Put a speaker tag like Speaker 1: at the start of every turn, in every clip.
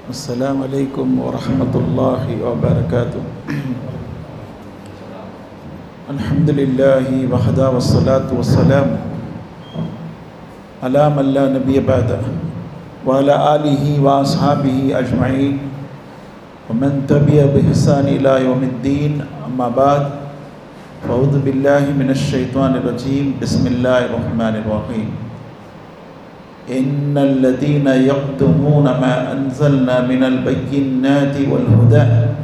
Speaker 1: Assalamualaikum warahmatullahi wabarakatuh. Alhamdulillahi wahda wassalatu wassalam ala man la nabiyya ba'da wa ala alihi wa ashabihi ajma'in wa man tabi'a bi ihsan ila yawmiddin, amma ba'd. A'udhu billahi minash shaitanir rajim. Bismillahir rahmanir rahim. Innal ladhina yaktumuna ma anzalna minal bayyinati wal huda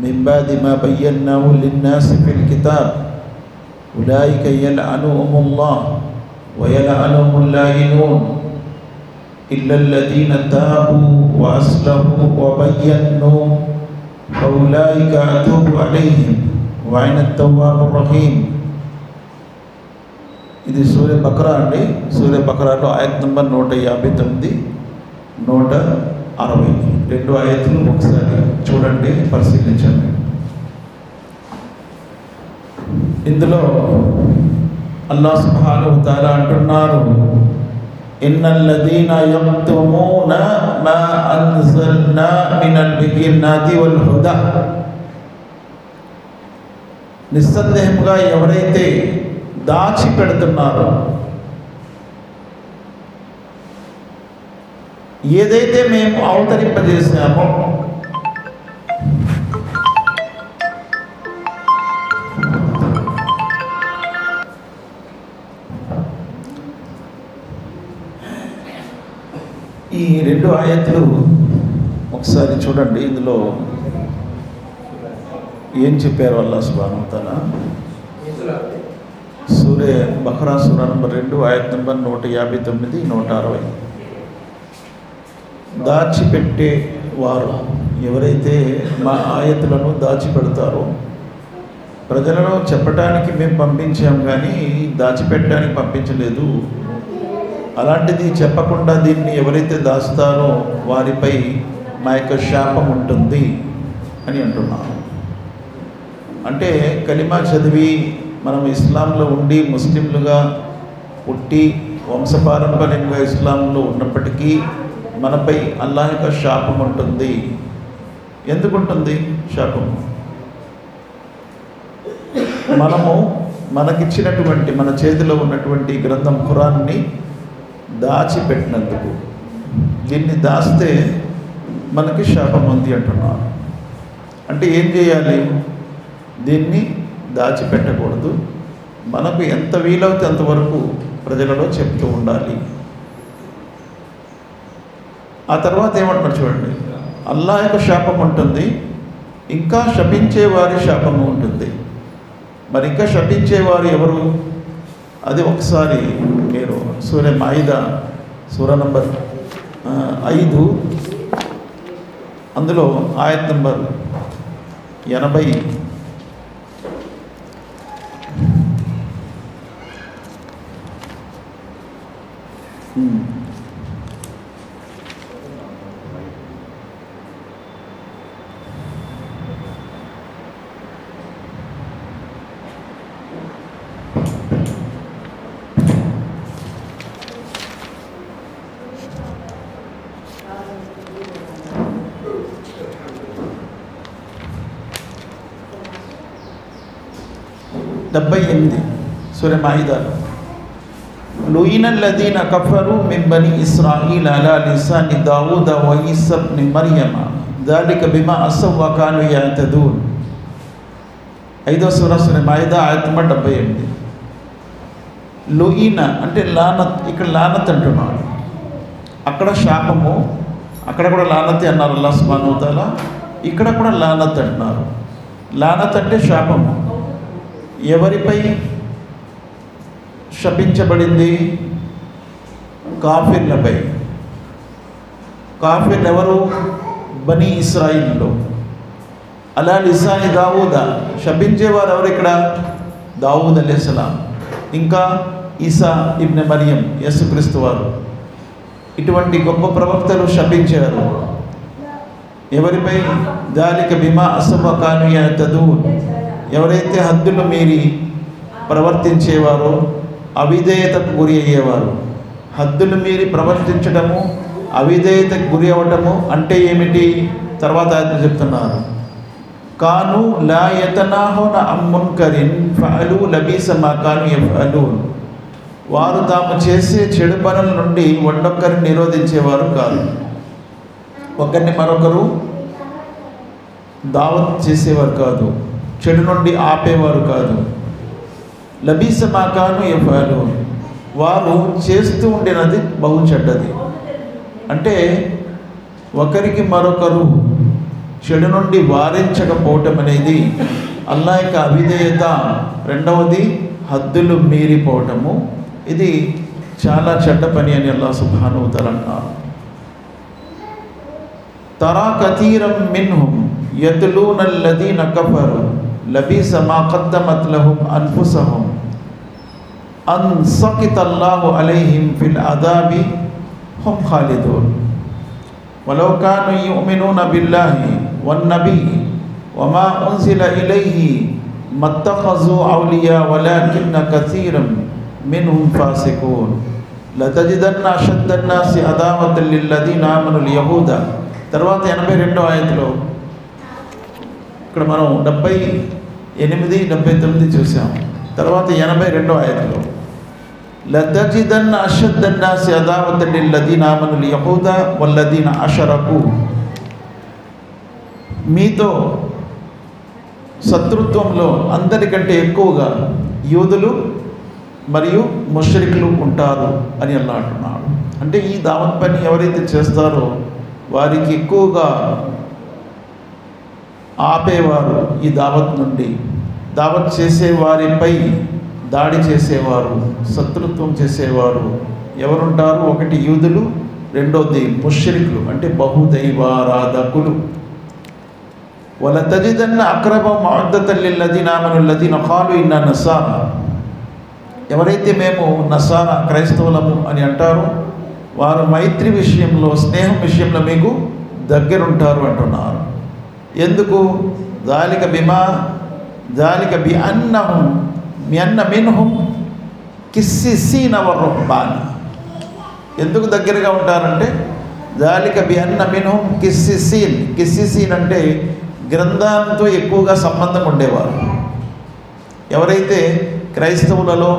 Speaker 1: min ba'di ma bayyanahu lin-nasi fil kitab ulaika yal'anuhumullah wa yal'anuhumul la'inun illa alladhina tabu wa aslahu wa bayyanu fa ulaika atubu alaihim wa ana at-tawwabur rahim. ఇది సూర్య బక్రా అండి. సూర్య బక్రాలో ఆయత్ number 159, 160 రెండు ఆయతులు ఒకసారి చూడండి, పరిశీలించండి. ఇందులో అల్లాహ్ సుబ్హానహు వ తఆలా అంటున్నారు, ఇన్నల్ లదీనా యక్తుమూన మా అన్జల్నా మినల్ బయ్యినాతి వల్ హుదా. నిస్సందేహంగా ఎవరైతే దాచిపెడుతున్నారో, ఏదైతే మేము అవతరింపజేసామో ఈ రెండు ఆయతులు ఒకసారి చూడండి. ఇందులో ఏం చెప్పారు అల్లాహ్ సుబ్హానహు వ తఆలా? సూర్య బక్రా సూరా నంబర్ 2 ఆయత్ నంబర్ 159, 160. దాచిపెట్టే వారు ఎవరైతే మా ఆయతులను దాచిపెడతారో, ప్రజలను చెప్పడానికి మేము పంపించాం కానీ దాచిపెట్టడానికి పంపించలేదు. అలాంటిది చెప్పకుండా దీన్ని ఎవరైతే దాస్తారో వారిపై మా యొక్క శాపం ఉంటుంది అని అంటున్నాను. అంటే కలిమా చదివి మనం ఇస్లాంలో ఉండి ముస్లింలుగా పుట్టి వంశపారంపర్యంగా ఇస్లాంలో ఉన్నప్పటికీ మనపై అల్లాహ్ యొక్క శాపం ఉంటుంది. ఎందుకు ఉంటుంది శాపం? మనము మనకిచ్చినటువంటి మన చేతిలో ఉన్నటువంటి గ్రంథం ఖురాన్ని దాచిపెట్టినందుకు. దీన్ని దాస్తే మనకి శాపం ఉంది అంటున్నారు. అంటే ఏం చేయాలి? దీన్ని దాచిపెట్టకూడదు. మనకు ఎంత వీలవుతే అంతవరకు ప్రజలలో చెప్తూ ఉండాలి. ఆ తర్వాత ఏమంటున్నారు చూడండి, అల్లాహ్ యొక్క శాపం ఉంటుంది, ఇంకా శపించేవారి శాపము ఉంటుంది. మరి ఇంకా శపించేవారు ఎవరు? అది ఒకసారి మీరు సూర్య మాయిదా సూరా నంబర్ 5 అందులో ఆయత్ నంబర్ 80 78 సూర మాయిదాలో, లుయినల్ లదీన కఫరు మిన్ బనీ ఇస్రాయీల్ అలా లిసాని దావూద వ ఈసా ఇబ్న్ మర్యమ దాలిక బిమా అసవ్ వ కాను యఅతదూన్. 5వ సూర సూర మాయిదా ఆయత్ నంబర్ 78. లుయిన అంటే లానత్. ఇక్కడ లానత్ అంటున్నాడు, అక్కడ శాపము, అక్కడ కూడా లానతే అన్నారు అల్లాహ్ సుబ్హానహు వ తఆలా. ఇక్కడ కూడా లానత్ అంటున్నారు. లానత్ అంటే శాపము. ఎవరిపై శపించబడింది? కాఫిర్లపై. కాఫిర్లు ఎవరు? బనీ ఇస్రాయిల్లో. అలా లిసాని దావూద, శపించేవారు ఎవరు ఇక్కడ? దావూద్ అలైహిస్సలాం, ఇంకా ఈసా ఇబ్న్ మరియం, యేసుక్రీస్తు వారు. ఇటువంటి గొప్ప ప్రవక్తలు శపించారు. ఎవరిపై? దాలిక బిమా అసవ కాను యఅతదూన్. ఎవరైతే హద్దులు మీరి ప్రవర్తించేవారో, అవిధేయతకు గురి అయ్యేవారు. హద్దులు మీరి ప్రవర్తించడము అవిధేయతకు గురి అవ్వటము అంటే ఏమిటి? తర్వాత ఆయన చెప్తున్నారు, కాను లా యతనాహున అన్ మున్కరిన్ ఫఅలు లబీస మా కాను యఫఅలూన్. వారు తాము చేసే చెడు పనుల నుండి ఒక్కొక్కరిని నిరోధించేవారు కాదు, ఒకరిని మరొకరు దావత్ చేసేవారు కాదు, చెడు నుండి ఆపేవారు కాదు. లబీస మా కాను యఫఅలూన్, వారు చేస్తూ ఉండినది బహు చెడ్డది. అంటే ఒకరికి మరొకరు చెడు నుండి వారించకపోవటం అనేది అల్లా యొక్క అవిధేయత. రెండవది హద్దులు మీరిపోవటము, ఇది చాలా చెడ్డ పని అని అల్లాహ్ సుబ్హానహు వ తఆలా అన్నారు. తరా కతీరం మిన్హుం యత్లూన అల్లదీన కఫరు లబీస మా ఖద్దమత్ లహుం అన్ఫుసహుం అన్ సఖితల్లాహు అలైహిం ఫిల్ అదాబి హుం ఖాలిదూన్ వలౌ కాను యుమినూన బిల్లాహి వన్నబీ వమా ఉన్జిల ఇలైహి మత్తఖజు ఔలియా వలాకిన్న కతీరం మిన్హుం ఫాసికూన్ లతజిదన్న అషద్దన్నాసి అదావతన్ లిల్లదీన ఆమనుల్ యహూద. తర్వాత 82వ ఆయతలో ఇక్కడ మనం 78, 79 చూసాం. తర్వాత 82వ ఆయతలో లతజిదన్న అషద్దన్నాసి అదావతన్ లిల్లదీన ఆమనుల్ యహూద వల్లదీన అషరకు. మీతో శత్రుత్వంలో అందరికంటే ఎక్కువగా యూదులు మరియు ముష్రికులు ఉంటారు అని అల్లా అంటున్నాడు. అంటే ఈ దావత్ పని ఎవరైతే చేస్తారో వారికి ఎక్కువగా ఆపేవారు ఈ దావత్ నుండి. దావత్ చేసే వారిపై దాడి చేసేవారు, శత్రుత్వం చేసేవారు ఎవరుంటారు? ఒకటి యూదులు, రెండోది ముష్రికులు అంటే బహుదైవారాధకులు. వలతజిదన్న అక్రమ మఅద్దతల్ లిల్లదీన ఆమనుల్ లదీన ఖాలు ఇన్నా నసారా. ఎవరైతే మేము నసారా క్రైస్తవులము అని అంటారో వారు మైత్రి విషయంలో, స్నేహం విషయంలో మీకు దగ్గరుంటారు అంటున్నారు. ఎందుకు? దాలిక బి అన్నహుం మియన్న మిన్హుం కిస్సిసీన వరుహ్బాన్. ఎందుకు దగ్గరగా ఉంటారంటే దాలిక బి అన్న మిన్హుం కిస్సిసీన్. కిస్సిసీన్ అంటే గ్రంథంతో ఎక్కువగా సంబంధం ఉండేవారు. ఎవరైతే క్రైస్తవులలో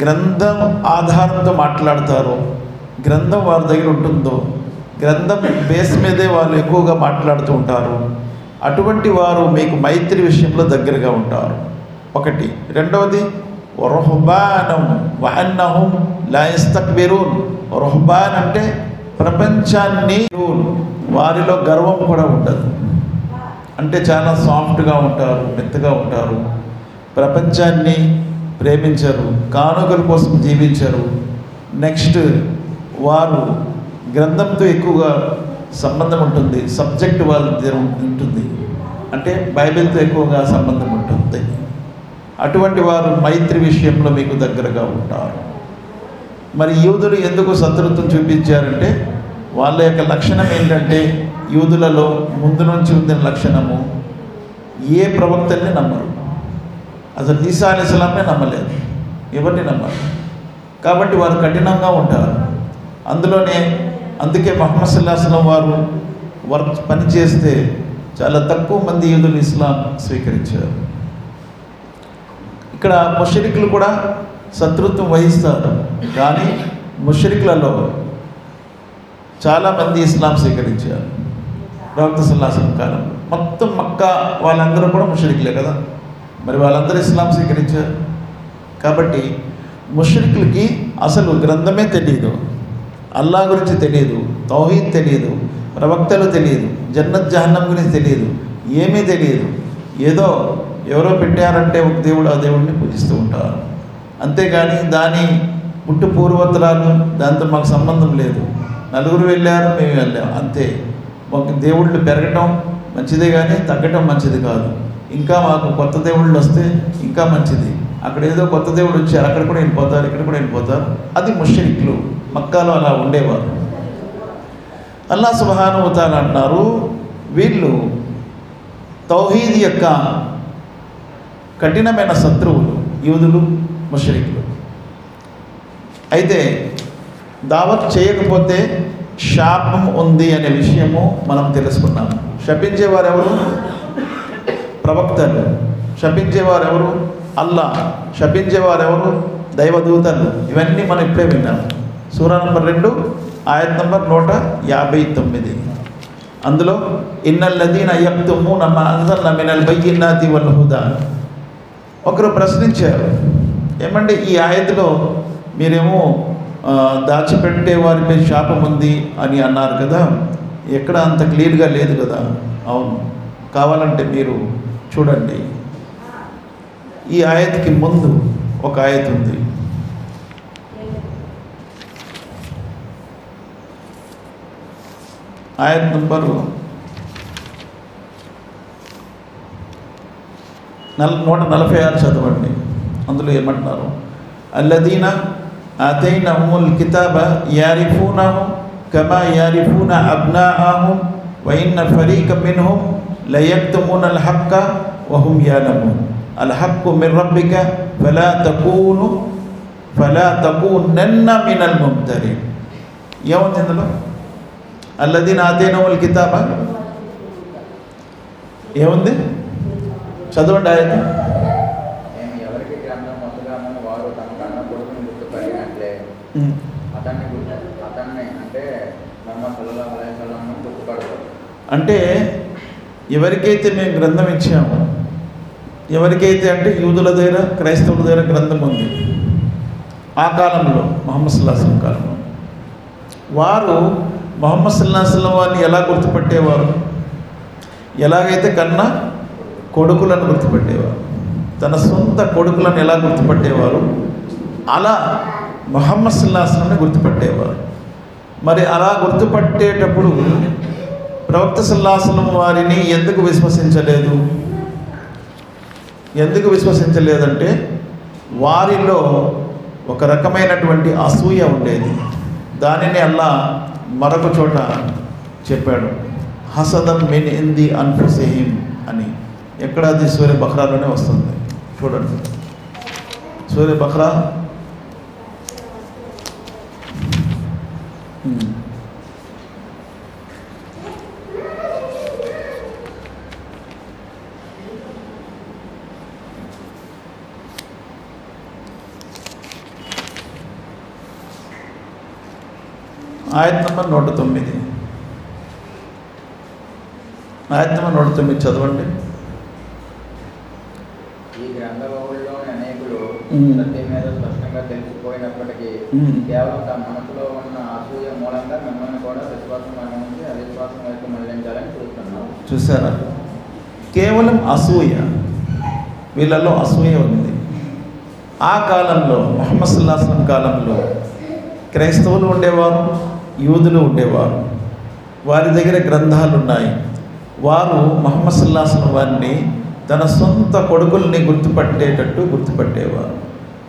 Speaker 1: గ్రంథం ఆధారంతో మాట్లాడతారో, గ్రంథం వారి దగ్గర ఉంటుందో, గ్రంథం బేస్ మీదే వాళ్ళు ఎక్కువగా మాట్లాడుతూ ఉంటారు, అటువంటి వారు మీకు మైత్రి విషయంలో దగ్గరగా ఉంటారు. ఒకటి. రెండవది రుహ్బానం వఅన్నహుం లా యస్తక్బిరూన్. రుహ్బాన్ అంటే ప్రపంచాన్ని, వారిలో గర్వం కూడా ఉండదు. అంటే చాలా సాఫ్ట్గా ఉంటారు, మెత్తగా ఉంటారు, ప్రపంచాన్ని ప్రేమించరు, కానుకల కోసం జీవించరు. నెక్స్ట్, వారు గ్రంథంతో ఎక్కువగా సంబంధం ఉంటుంది, సబ్జెక్ట్ వాళ్ళ దగ్గర ఉంటుంది, అంటే బైబిల్తో ఎక్కువగా సంబంధం ఉంటుంది. అటువంటి వారు మైత్రి విషయంలో మీకు దగ్గరగా ఉంటారు. మరి యూదులు ఎందుకు శత్రుత్వం చూపించారంటే వాళ్ళ యొక్క లక్షణం ఏంటంటే, యూదులలో ముందు నుంచి ఉందిన లక్షణము, ఏ ప్రవక్తల్ని నమ్మరు. అసలు ఈసా అలైహిస్సలాంనే నమ్మలేదు, ఎవరిని నమ్మరు. కాబట్టి వారు కఠినంగా ఉంటారు. అందుకే ముహమ్మద్ సల్లల్లాహు అలైహి వసల్లం వారు పని చేస్తే చాలా తక్కువ మంది యూదులు ఇస్లాం స్వీకరించారు. ఇక్కడ ముష్రికులు కూడా శత్రుత్వం వహిస్తారు, కానీ ముష్రికులలో చాలామంది ఇస్లాం స్వీకరించారు ప్రవక్త సల్లల్లాహు అలైహి వసల్లం కాలంలో. మొత్తం మక్కా వాళ్ళందరూ కూడా ముష్రికులే కదా, మరి వాళ్ళందరూ ఇస్లాం స్వీకరించారు. కాబట్టి ముష్రికులకి అసలు గ్రంథమే తెలియదు, అల్లా గురించి తెలియదు, తౌహీద్ తెలియదు, ప్రవక్తలు తెలియదు, జన్నత్ జహన్నం గురించి తెలియదు, ఏమీ తెలియదు. ఏదో ఎవరో పెట్టారంటే ఒక దేవుడు, ఆ దేవుడిని పూజిస్తూ ఉంటారు. అంతేగాని దాని పుట్టు పూర్వోత్తరాలు దాంతో మాకు సంబంధం లేదు. నలుగురు వెళ్ళారు, మేము వెళ్ళాం, అంతే. ఒక దేవుళ్ళు పెరగటం మంచిదే కానీ తగ్గటం మంచిది కాదు. ఇంకా మాకు కొత్త దేవుళ్ళు వస్తే ఇంకా మంచిది. అక్కడ ఏదో కొత్త దేవుడు వచ్చారు, అక్కడ కూడా వెళ్ళిపోతారు, ఇక్కడ కూడా వెళ్ళిపోతారు. అది ముష్రికులు మక్కాలో అలా ఉండేవారు. అల్లాహ్ సుబ్హానహు వ తఆలా అంటున్నారు, వీళ్ళు తౌహీద్ యొక్క కఠినమైన శత్రువులు యూదులు, ముష్రికులు. అయితే దావత్ చేయకపోతే శాపం ఉంది అనే విషయము మనం తెలుసుకున్నాము. శపించేవారు ఎవరు? ప్రవక్తలు. శపించేవారు ఎవరు? అల్లా. శపించేవారు ఎవరు? దైవదూతలు. ఇవన్నీ మనం ఇప్పుడే విన్నాము. సూరా నంబర్ 2 ఆయత్ నంబర్ 159. అందులో ఇన్నల్లదీన యక్తుమూన మా అంజల్నా మినల్ బయ్యినాతి వల్ హుదా. ఒకరు ప్రశ్నించారు, ఏమంటే ఈ ఆయతలో మీరేమో దాచిపెట్టే వారిపై శాపం ఉంది అని అన్నారు కదా, ఎక్కడ అంత క్లియర్గా లేదు కదా. అవును, కావాలంటే మీరు చూడండి. ఈ ఆయత్కి ముందు ఒక ఆయత్ ఉంది. ఆయత్ నంబరు 146 చదవండి. అందులో ఏమంటున్నారు? అల్లదీన ఆతైనహుముల్ కితాబ యారిఫూనహు కమా యారిఫూన అబ్నాఅహుం వ ఇన్న ఫరీకం మిన్హుం లయక్తుమూనల్ హక్క వహుం యఅలమూన్ అల్ హక్కు మిర్ రబ్బిక ఫలా తకూనన్న మినల్ ముమ్తరీన్. ఏముంది ఇందులో? అల్లదీన ఆతైనహుముల్ కితాబ ఏముంది? చదవండి ఆయన.
Speaker 2: ఎవరికి గ్రంథం మొదలుగానో వారు తమ కన్న కొడుకుని గుర్తుపడినట్లే అతన్ని అంటే ముహమ్మద్ సల్లల్లాహు అలైహి వసల్లం గుర్తుపడతారు.
Speaker 1: అంటే ఎవరికైతే మేము గ్రంథం ఇచ్చామో, ఎవరికైతే అంటే యూదుల దగ్గర క్రైస్తవుల దగ్గర గ్రంథం ఉంది ఆ కాలంలో, ముహమ్మద్ సల్లల్లాహు అలైహి వసల్లం కాలంలో, వారు ముహమ్మద్ సల్లల్లాహు అలైహి వసల్లం వారిని ఎలా గుర్తుపట్టేవారు? ఎలాగైతే కన్నా కొడుకులను గుర్తుపెట్టేవారు, తన సొంత కొడుకులను ఎలా గుర్తుపట్టేవారు, అలా ముహమ్మద్ సల్లల్లాహు అలైహి వసల్లంని గుర్తుపట్టేవారు. మరి అలా గుర్తుపట్టేటప్పుడు ప్రవక్త సల్లల్లాహు అలైహి వసల్లం వారిని ఎందుకు విశ్వసించలేదు? ఎందుకు విశ్వసించలేదంటే వారిలో ఒక రకమైనటువంటి అసూయ ఉండేది. దానిని అల్లా మరొక చోట చెప్పాడు, హసదం మిన్ ఇంది అన్ఫుసిహిం అని. ఎక్కడ? అది సూర్య బఖ్రాలోనే వస్తుంది. చూడండి, సూర్య బఖ్రా ఆయత్ నంబర్ 109. ఆయత్ నంబర్ 109 చదవండి.
Speaker 2: ఈ గ్రంథబహుల్లోని అనేకులు సత్యం మీద స్పష్టంగా తెలిసిపోయినప్పటికీ కేవలం తమ మనసులో ఉన్న అసూయ మూలంగా మిమ్మల్ని కూడా విశ్వాసం నుంచి అవిశ్వాసం వైపు మళ్లించాలని చూస్తున్నాం.
Speaker 1: చూసారా? కేవలం అసూయ, వీళ్ళల్లో అసూయ ఉంది. ఆ కాలంలో ముహమ్మద్ సల్లల్లాహు అలైహి వసల్లం కాలంలో క్రైస్తవులు ఉండేవారు, యూదులు ఉండేవారు. వారి దగ్గర గ్రంథాలు ఉన్నాయి. వారు ముహమ్మద్ సల్లల్లాహు అలైహి వసల్లం వారిని తన సొంత కొడుకుల్ని గుర్తుపట్టేవారు.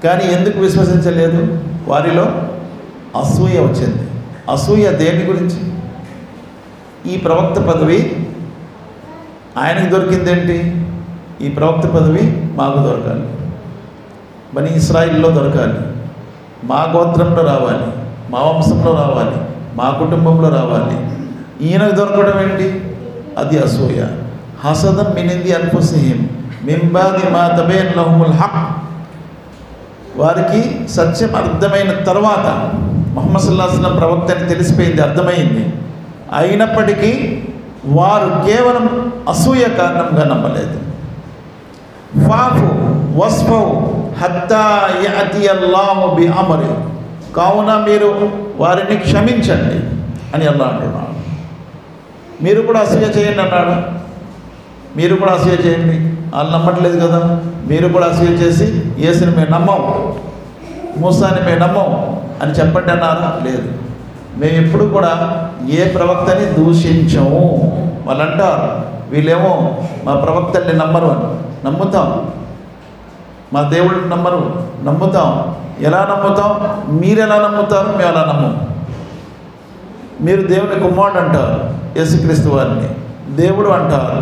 Speaker 1: కానీ ఎందుకు విశ్వసించలేదు? వారిలో అసూయ వచ్చింది. అసూయ దేని గురించి? ఈ ప్రవక్త పదవి ఆయనకు దొరికిందేంటి? ఈ ప్రవక్త పదవి మాకు దొరకాలి, బనీ ఇస్రాయిల్లో దొరకాలి, మా గోత్రంలో రావాలి, మా వంశంలో రావాలి, మా కుటుంబంలో రావాలి. ఈయనకు దొరకడం ఏంటి? అది అసూయ. హసదం మినింది అన్ఫుసిహిం మిన్ బాది మా తబయన లహుముల్ హక్. వారికి సత్యం అర్థమైన తర్వాత, ముహమ్మద్ సల్లల్లాహు అలైహి వసల్లం ప్రవక్త అని తెలిసిపోయింది, అర్థమైంది. అయినప్పటికీ వారు కేవలం అసూయ కారణంగా నమ్మలేదు. ఫాఫు వస్ఫౌ హత్తా యఅతి అల్లాహు బి అమ్రి. కావున మీరు వారిని క్షమించండి అని అల్లాహ్ అంటున్నాడు. మీరు కూడా అసూయ చేయండి అన్నాడు. మీరు కూడా అసూయ చేయండి. వాళ్ళు నమ్మట్లేదు కదా, మీరు కూడా అసూయ చేసి యేసుని మేము నమ్మం, మూసాని మేము నమ్మం అని చెప్పండి అన్నారా? లేదు. మేము ఎప్పుడు కూడా ఏ ప్రవక్తని దూషించము. వాళ్ళంటారు వీళ్ళేమో మా ప్రవక్తల్ని నమ్మరు అని. నమ్ముతాం. మా దేవుడిని నమ్మరు, నమ్ముతాం. ఎలా నమ్ముతాం? మీరు ఎలా నమ్ముతారు? మేము అలా నమ్మం. మీరు దేవుని కుమారుడు అంటారు, యేసుక్రీస్తు వారిని దేవుడు అంటారు,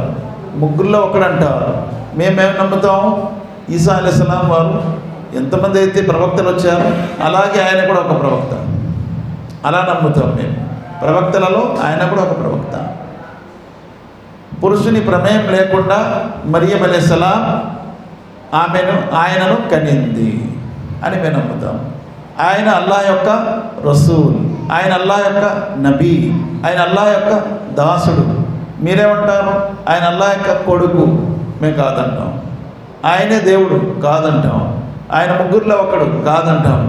Speaker 1: ముగ్గురులో ఒకడు అంటారు. మేమేమి నమ్ముతాము? ఈసా అలైహిస్సలాం వారు ఎంతమంది అయితే ప్రవక్తలు వచ్చారో అలాగే ఆయన కూడా ఒక ప్రవక్త, అలా నమ్ముతాం మేము. ప్రవక్తలలో ఆయన కూడా ఒక ప్రవక్త. పురుషుని ప్రమేయం లేకుండా మరియం అలైహిస్సలాం ఆయనను కనింది అని మేము నమ్ముతాం. ఆయన అల్లాహ్ యొక్క రసూల్, ఆయన అల్లాహ్ యొక్క నబీ, ఆయన అల్లాహ్ యొక్క దాసుడు. మీరేమంటారు? ఆయన అల్లాహ్ యొక్క కొడుకు. మేము కాదంటాం. ఆయనే దేవుడు కాదంటాం. ఆయన ముగ్గురులో ఒకడు కాదంటాం.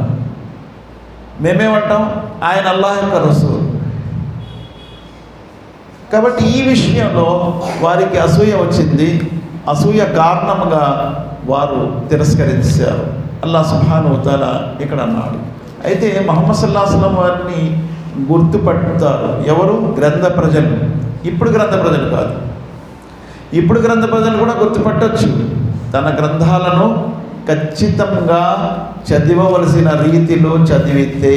Speaker 1: మేమేమంటాం? ఆయన అల్లాహ్ యొక్క రసూల్. కాబట్టి ఈ విషయంలో వారికి అసూయ వచ్చింది. అసూయ కారణముగా వారు తిరస్కరించారు. అల్లాహ్ సుబ్హానహు వ తఆలా ఇక్కడ అన్నాడు. అయితే ముహమ్మద్ సల్లల్లాహు అలైహి వసల్లం వారిని గుర్తుపట్టుతారు ఎవరు? గ్రంథ ప్రజలు. ఇప్పుడు గ్రంథ ప్రజలు కాదు. ఇప్పుడు గ్రంథ ప్రజలు కూడా గుర్తుపట్టవచ్చు. తన గ్రంథాలను ఖచ్చితంగా చదవవలసిన రీతిలో చదివితే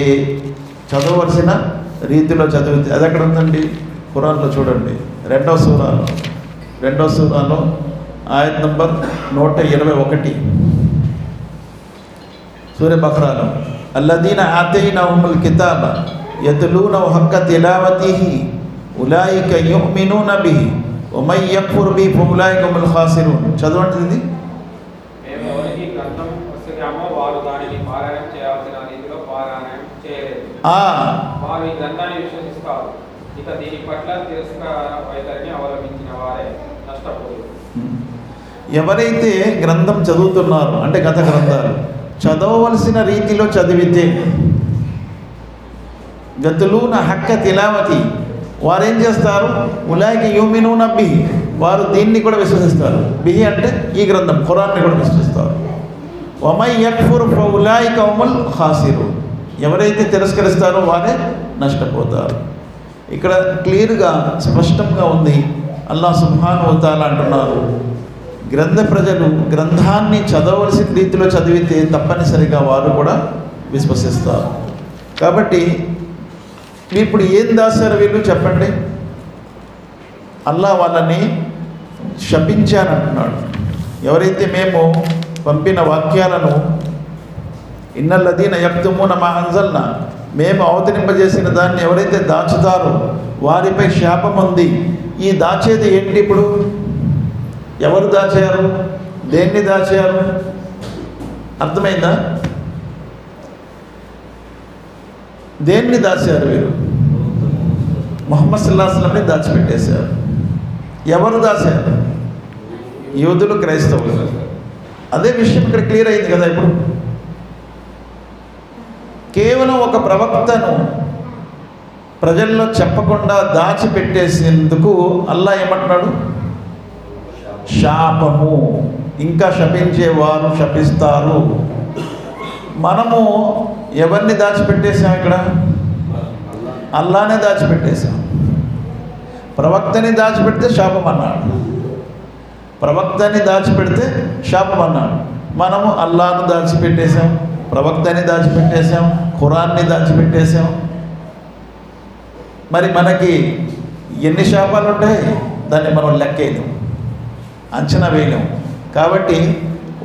Speaker 1: అది ఎక్కడ ఉందండి? ఖురాన్లో చూడండి. రెండవ సూరాలో ఆయత్ నంబర్ 121 సూర బఖరాలో అల్లదీన ఆతైనహుముల్ కితాబ యత్లూనహు హక్క తిలావతిహి ఉలైక యుమినూన బిహి వమై యక్ఫుర్ బిహి ఫౌలైక హుముల్ ఖాసిరూన్. చదవండి ఇది.
Speaker 3: మేము ఎవరికి గ్రంథం పుస్తకమో వారు దానిని పారాయణం చేయాల్సిన రీతిలో పారాయణం చేయలేదు. వారు ఈ గ్రంథాన్ని విశ్వసిస్తారు. ఇక దీని పట్ల తిరస్కార వైఖరిని అవలంబించిన వారే నష్టపోయారు.
Speaker 1: ఎవరైతే గ్రంథం చదువుతున్నారో అంటే గత గ్రంథాలు చదవవలసిన రీతిలో చదివితే యత్లూన హక్క తిలావతి వారేం చేస్తారు? ఉలైక యుమినూన బిహి వారు దీన్ని కూడా విశ్వసిస్తారు. బిహి అంటే ఈ గ్రంథం ఖురాన్ని కూడా విశ్వసిస్తారు. వమై యక్ఫుర్ ఫౌలైక హుముల్ ఖాసిరూన్ ఎవరైతే తిరస్కరిస్తారో వారే నష్టపోతారు. ఇక్కడ క్లియర్గా స్పష్టంగా ఉంది. అల్లాహ్ సుబ్హానహు వ తఆలా అంటున్నారు, గ్రంథ ప్రజలు గ్రంథాన్ని చదవలసిన రీతిలో చదివితే తప్పనిసరిగా వారు కూడా విశ్వసిస్తారు. కాబట్టి ఇప్పుడు ఏం దాశారు వీళ్ళు చెప్పండి? అల్లాహ్ వాళ్ళని శపించానంటున్నాడు. ఎవరైతే మేము పంపిన వాక్యాలను ఇన్నల్లదీన యక్తుమూన మా అంజల్నా మేము అవతరింపజేసిన దాన్ని ఎవరైతే దాచుతారో వారిపై శాపం ఉంది. ఈ దాచేది ఏంటి? ఇప్పుడు ఎవరు దాచారు? దేన్ని దాచారు? అర్థమైందా? దేన్ని దాచారు వీరు? ముహమ్మద్ సల్లల్లాహు అలైహి వసల్లంని దాచిపెట్టేశారు. ఎవరు దాచారు? యూదులు, క్రైస్తవులు. అదే విషయం ఇక్కడ క్లియర్ అయింది కదా. ఇప్పుడు కేవలం ఒక ప్రవక్తను ప్రజల్లో చెప్పకుండా దాచిపెట్టేసేందుకు అల్లాహ్ ఏమంటున్నాడు? శాపము. ఇంకా శపించేవారు శపిస్తారు. మనము ఎవరిని దాచిపెట్టేసాం? ఇక్కడ అల్లానే దాచిపెట్టేశాం. ప్రవక్తని దాచిపెడితే శాపం అన్నాడు. ప్రవక్తని దాచిపెడితే శాపం అన్నాడు. మనము అల్లాను దాచిపెట్టేశాం, ప్రవక్తని దాచిపెట్టేశాం, ఖురాన్ని దాచిపెట్టేశాం. మరి మనకి ఎన్ని శాపాలు ఉంటాయి? దాన్ని మనం లెక్కేయలేం, అంచనా వేయలేం. కాబట్టి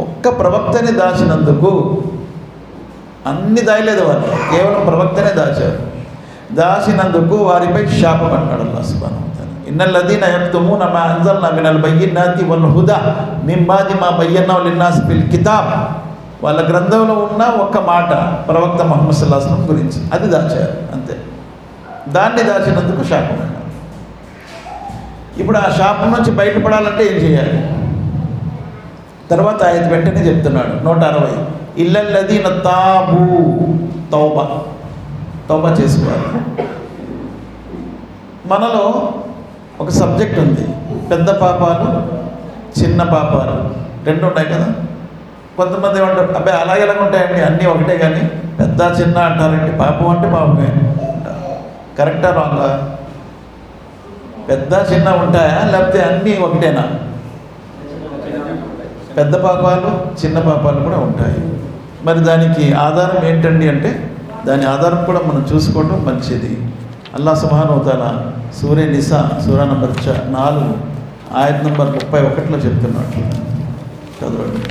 Speaker 1: ఒక్క ప్రవక్తని దాచినందుకు అన్ని దాయలేదు వాళ్ళు, కేవలం ప్రవక్తనే దాచారు. దాచినందుకు వారిపై శాపం అన్నాడు అల్లాహ్ సుబ్హానహు వ తఆలా. ఇన్నల్లదీన యక్తుమూన మా అంజల్నా మినల్ బయ్యినాతి వల్ హుదా మిన్ బాది మా బయ్యనాహు లిన్నాసి ఫిల్ కితాబ్. వాళ్ళ గ్రంథంలో ఉన్న ఒక్క మాట ప్రవక్త ముహమ్మద్ సల్లల్లాహు అలైహి వసల్లం గురించి, అది దాచారు అంతే. దాన్ని దాచినందుకు శాపం అన్నారు. ఇప్పుడు ఆ శాపం నుంచి బయటపడాలంటే ఏం చేయాలి? తర్వాత ఆయన వెంటనే చెప్తున్నాడు 160 ఇల్లల్లదీన తాబు, తౌబా చేసుకోవాలి. మనలో ఒక సబ్జెక్ట్ ఉంది, పెద్ద పాపాలు చిన్న పాపాలు రెండు ఉన్నాయి కదా. కొంతమంది ఏమంటారు, అబ్బాయి అలాగే ఎలాగ ఉంటాయండి, అన్నీ ఒకటే, కానీ పెద్ద చిన్న అంటారండి. పాపం అంటే పాపమే. కరెక్టా రాంగా? పెద్ద చిన్న ఉంటాయా లేకపోతే అన్నీ ఒకటేనా? పెద్ద పాపాలు చిన్న పాపాలు కూడా ఉంటాయి. మరి దానికి ఆధారం ఏంటండి అంటే, దాని ఆధారం కూడా మనం చూసుకోవడం మంచిది. అల్లాహ్ సుబ్హానహు వ తఆలా సూరే నిసా సూరా నంబర్ 4 ఆయత్ నంబర్ 31లో చెప్తున్నాడు. చదవండి.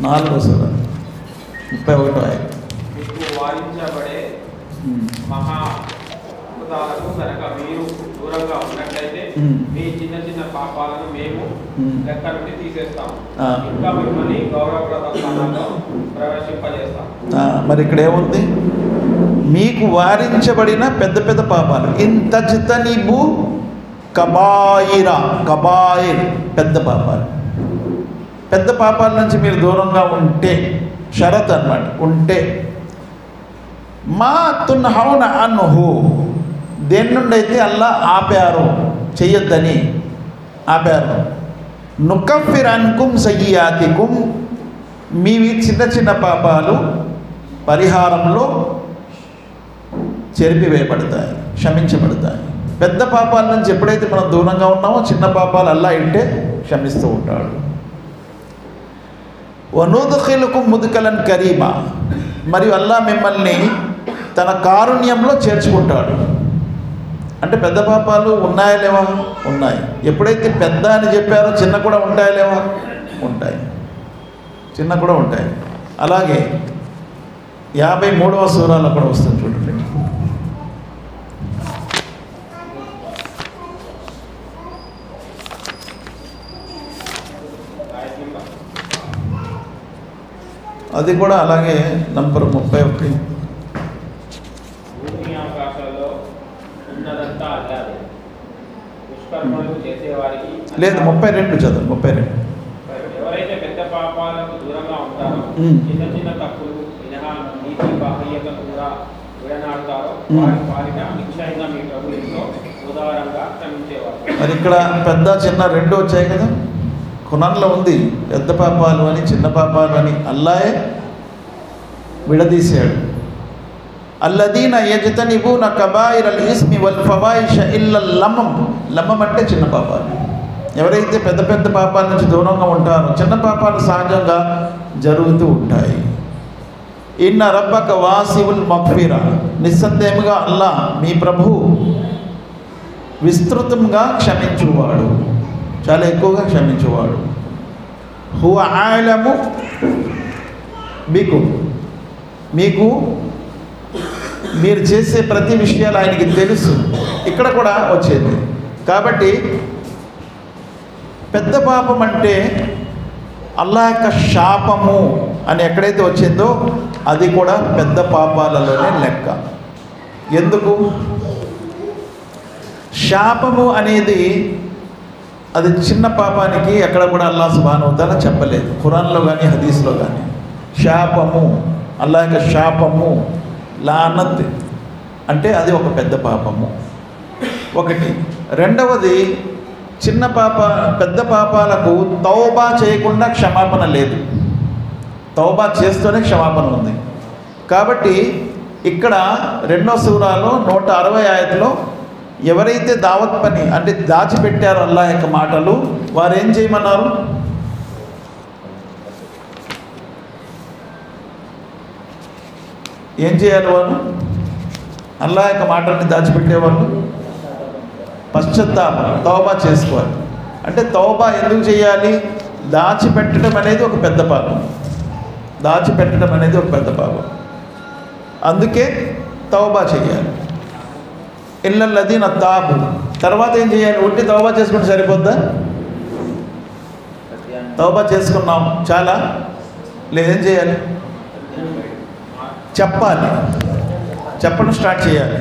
Speaker 1: 4వ సూరా 31వ ఆయత్.
Speaker 3: మీకు వాయించబడే మహా అద్భుతాలకు కనుక మీరు దూరంగా ఉన్నట్లయితే మీ చిన్న చిన్న పాపాలను మేము లెక్క నుండి తీసేస్తాము, ఇంకా మిమ్మల్ని గౌరవప్రద స్థానంలో ప్రవేశింపజేస్తాం.
Speaker 1: మరి ఇక్కడ ఏముంది? మీకు వారించబడిన పెద్ద పెద్ద పాపాలు, ఇంతజితనిబు కబాయిరా, కబాయిర్ పెద్ద పాపాలు. పెద్ద పాపాల నుంచి మీరు దూరంగా ఉంటే, షరత్ అన్నమాట, ఉంటే మా తున్హౌన అన్హు, దేని నుండి అయితే అల్లా ఆపారు, చెయ్యొద్దని ఆపారు, నుకఫిర్ అన్కుం సయ్యాతికుం, మీవి చిన్న చిన్న పాపాలు పరిహారంలో చెరిపివేయబడతాయి, క్షమించబడతాయి. పెద్ద పాపాల నుంచి ఎప్పుడైతే మనం దూరంగా ఉన్నామో చిన్న పాపాలు అల్లా ఇంటే క్షమిస్తూ ఉంటాడు. వనుద్ఖిలుకుం ముద్ఖలన్ కరీమా, మరియు అల్లా మిమ్మల్ని తన కారుణ్యంలో చేర్చుకుంటాడు. అంటే పెద్ద పాపాలు ఉన్నాయా లేవా? ఉన్నాయి. ఎప్పుడైతే పెద్ద అని చెప్పారో చిన్న కూడా ఉంటాయా లేవా? ఉంటాయి, చిన్న కూడా ఉంటాయి. అలాగే 53వ సూరాలో కూడా వస్తుంది చూడండి. అది కూడా అలాగే నంబర్ 31.
Speaker 3: భూమి ఆకాశాల్లో ఉన్నదంతా అల్లాదే, దుష్కర్మలు చేసేవారికి
Speaker 1: లేదు 32 చదువు. 32
Speaker 3: ఎవరైతే పెద్ద పాపాలకు దూరంగా ఉంటారో, చిన్న చిన్న తప్పులు మినహా నీతి బాహ్యతను కూడా విడనాడతారో వారి పాలిట నిశ్చయంగా మీ ప్రభు ఎంతో ఉదారంగా క్షమించేవారు.
Speaker 1: మరి ఇక్కడ పెద్ద చిన్న రెండు వచ్చాయి కదా. ఖురాన్లో ఉంది పెద్ద పాపాలు అని చిన్న పాపాలు అని. అల్లాయే విడదీశాడు. అల్లదీన యజ్తనిబూన కబాయిరల్ ఇస్మి వల్ ఫవాయిష ఇల్లల్ లమమ్. లమమ్ అంటే చిన్న పాపాలు. ఎవరైతే పెద్ద పెద్ద పాపాల నుంచి దూరంగా ఉంటారో చిన్న పాపాలు సహజంగా జరుగుతూ ఉంటాయి. ఇన్న రబ్బక వాసివుల్ మగ్ఫిరా, నిస్సందేహంగా అల్లా మీ ప్రభు విస్తృతంగా క్షమించువాడు, చాలా ఎక్కువగా క్షమించువాడు. హువ ఆలము బికుం, మీకు మీరు చేసే ప్రతి విషయాలు ఆయనకి తెలుసు. ఇక్కడ కూడా వచ్చేది. కాబట్టి పెద్ద పాపం అంటే అల్లాహ్ యొక్క శాపము అని ఎక్కడైతే వచ్చిందో అది కూడా పెద్ద పాపాలలోనే లెక్క. ఎందుకు? శాపము అనేది అది చిన్న పాపానికి ఎక్కడ కూడా అల్లాహ్ సుబ్హానహు వ తఆలా చెప్పలేదు, ఖురాన్లో కానీ హదీస్లో కానీ. శాపము, అల్లాహ్ యొక్క శాపము, లానత్ అంటే అది ఒక పెద్ద పాపము ఒకటి. రెండవది, చిన్న పెద్ద పాపాలకు తౌబా చేయకుండా క్షమాపణ లేదు, తౌబా చేస్తూనే క్షమాపణ ఉంది. కాబట్టి ఇక్కడ 2వ సూరాలో 160 ఆయతలో ఎవరైతే దావత్ పని అంటే దాచిపెట్టారో అల్లాహ్ యొక్క మాటలు, వారు ఏం చేయమన్నారు? ఏం చేయాలి? వాళ్ళు అల్లాహ్ యొక్క మాటల్ని దాచిపెట్టేవాళ్ళు పశ్చాత్తాపం, తౌబా చేసుకోవాలి. అంటే తౌబా ఎందుకు చేయాలి? దాచిపెట్టడం అనేది ఒక పెద్ద పాపం, దాచిపెట్టడం అనేది ఒక పెద్ద పాపం. అందుకే తౌబా చేయాలి. ఇల్లల్లదీన తాబు. తర్వాత ఏం చేయాలి? ఒట్టి తౌబా చేసుకుంటే సరిపోద్దా? తౌబా చేసుకున్నాం చాలా, లేదేం చేయాలి? చెప్పాలి, చెప్పడం స్టార్ట్ చేయాలి.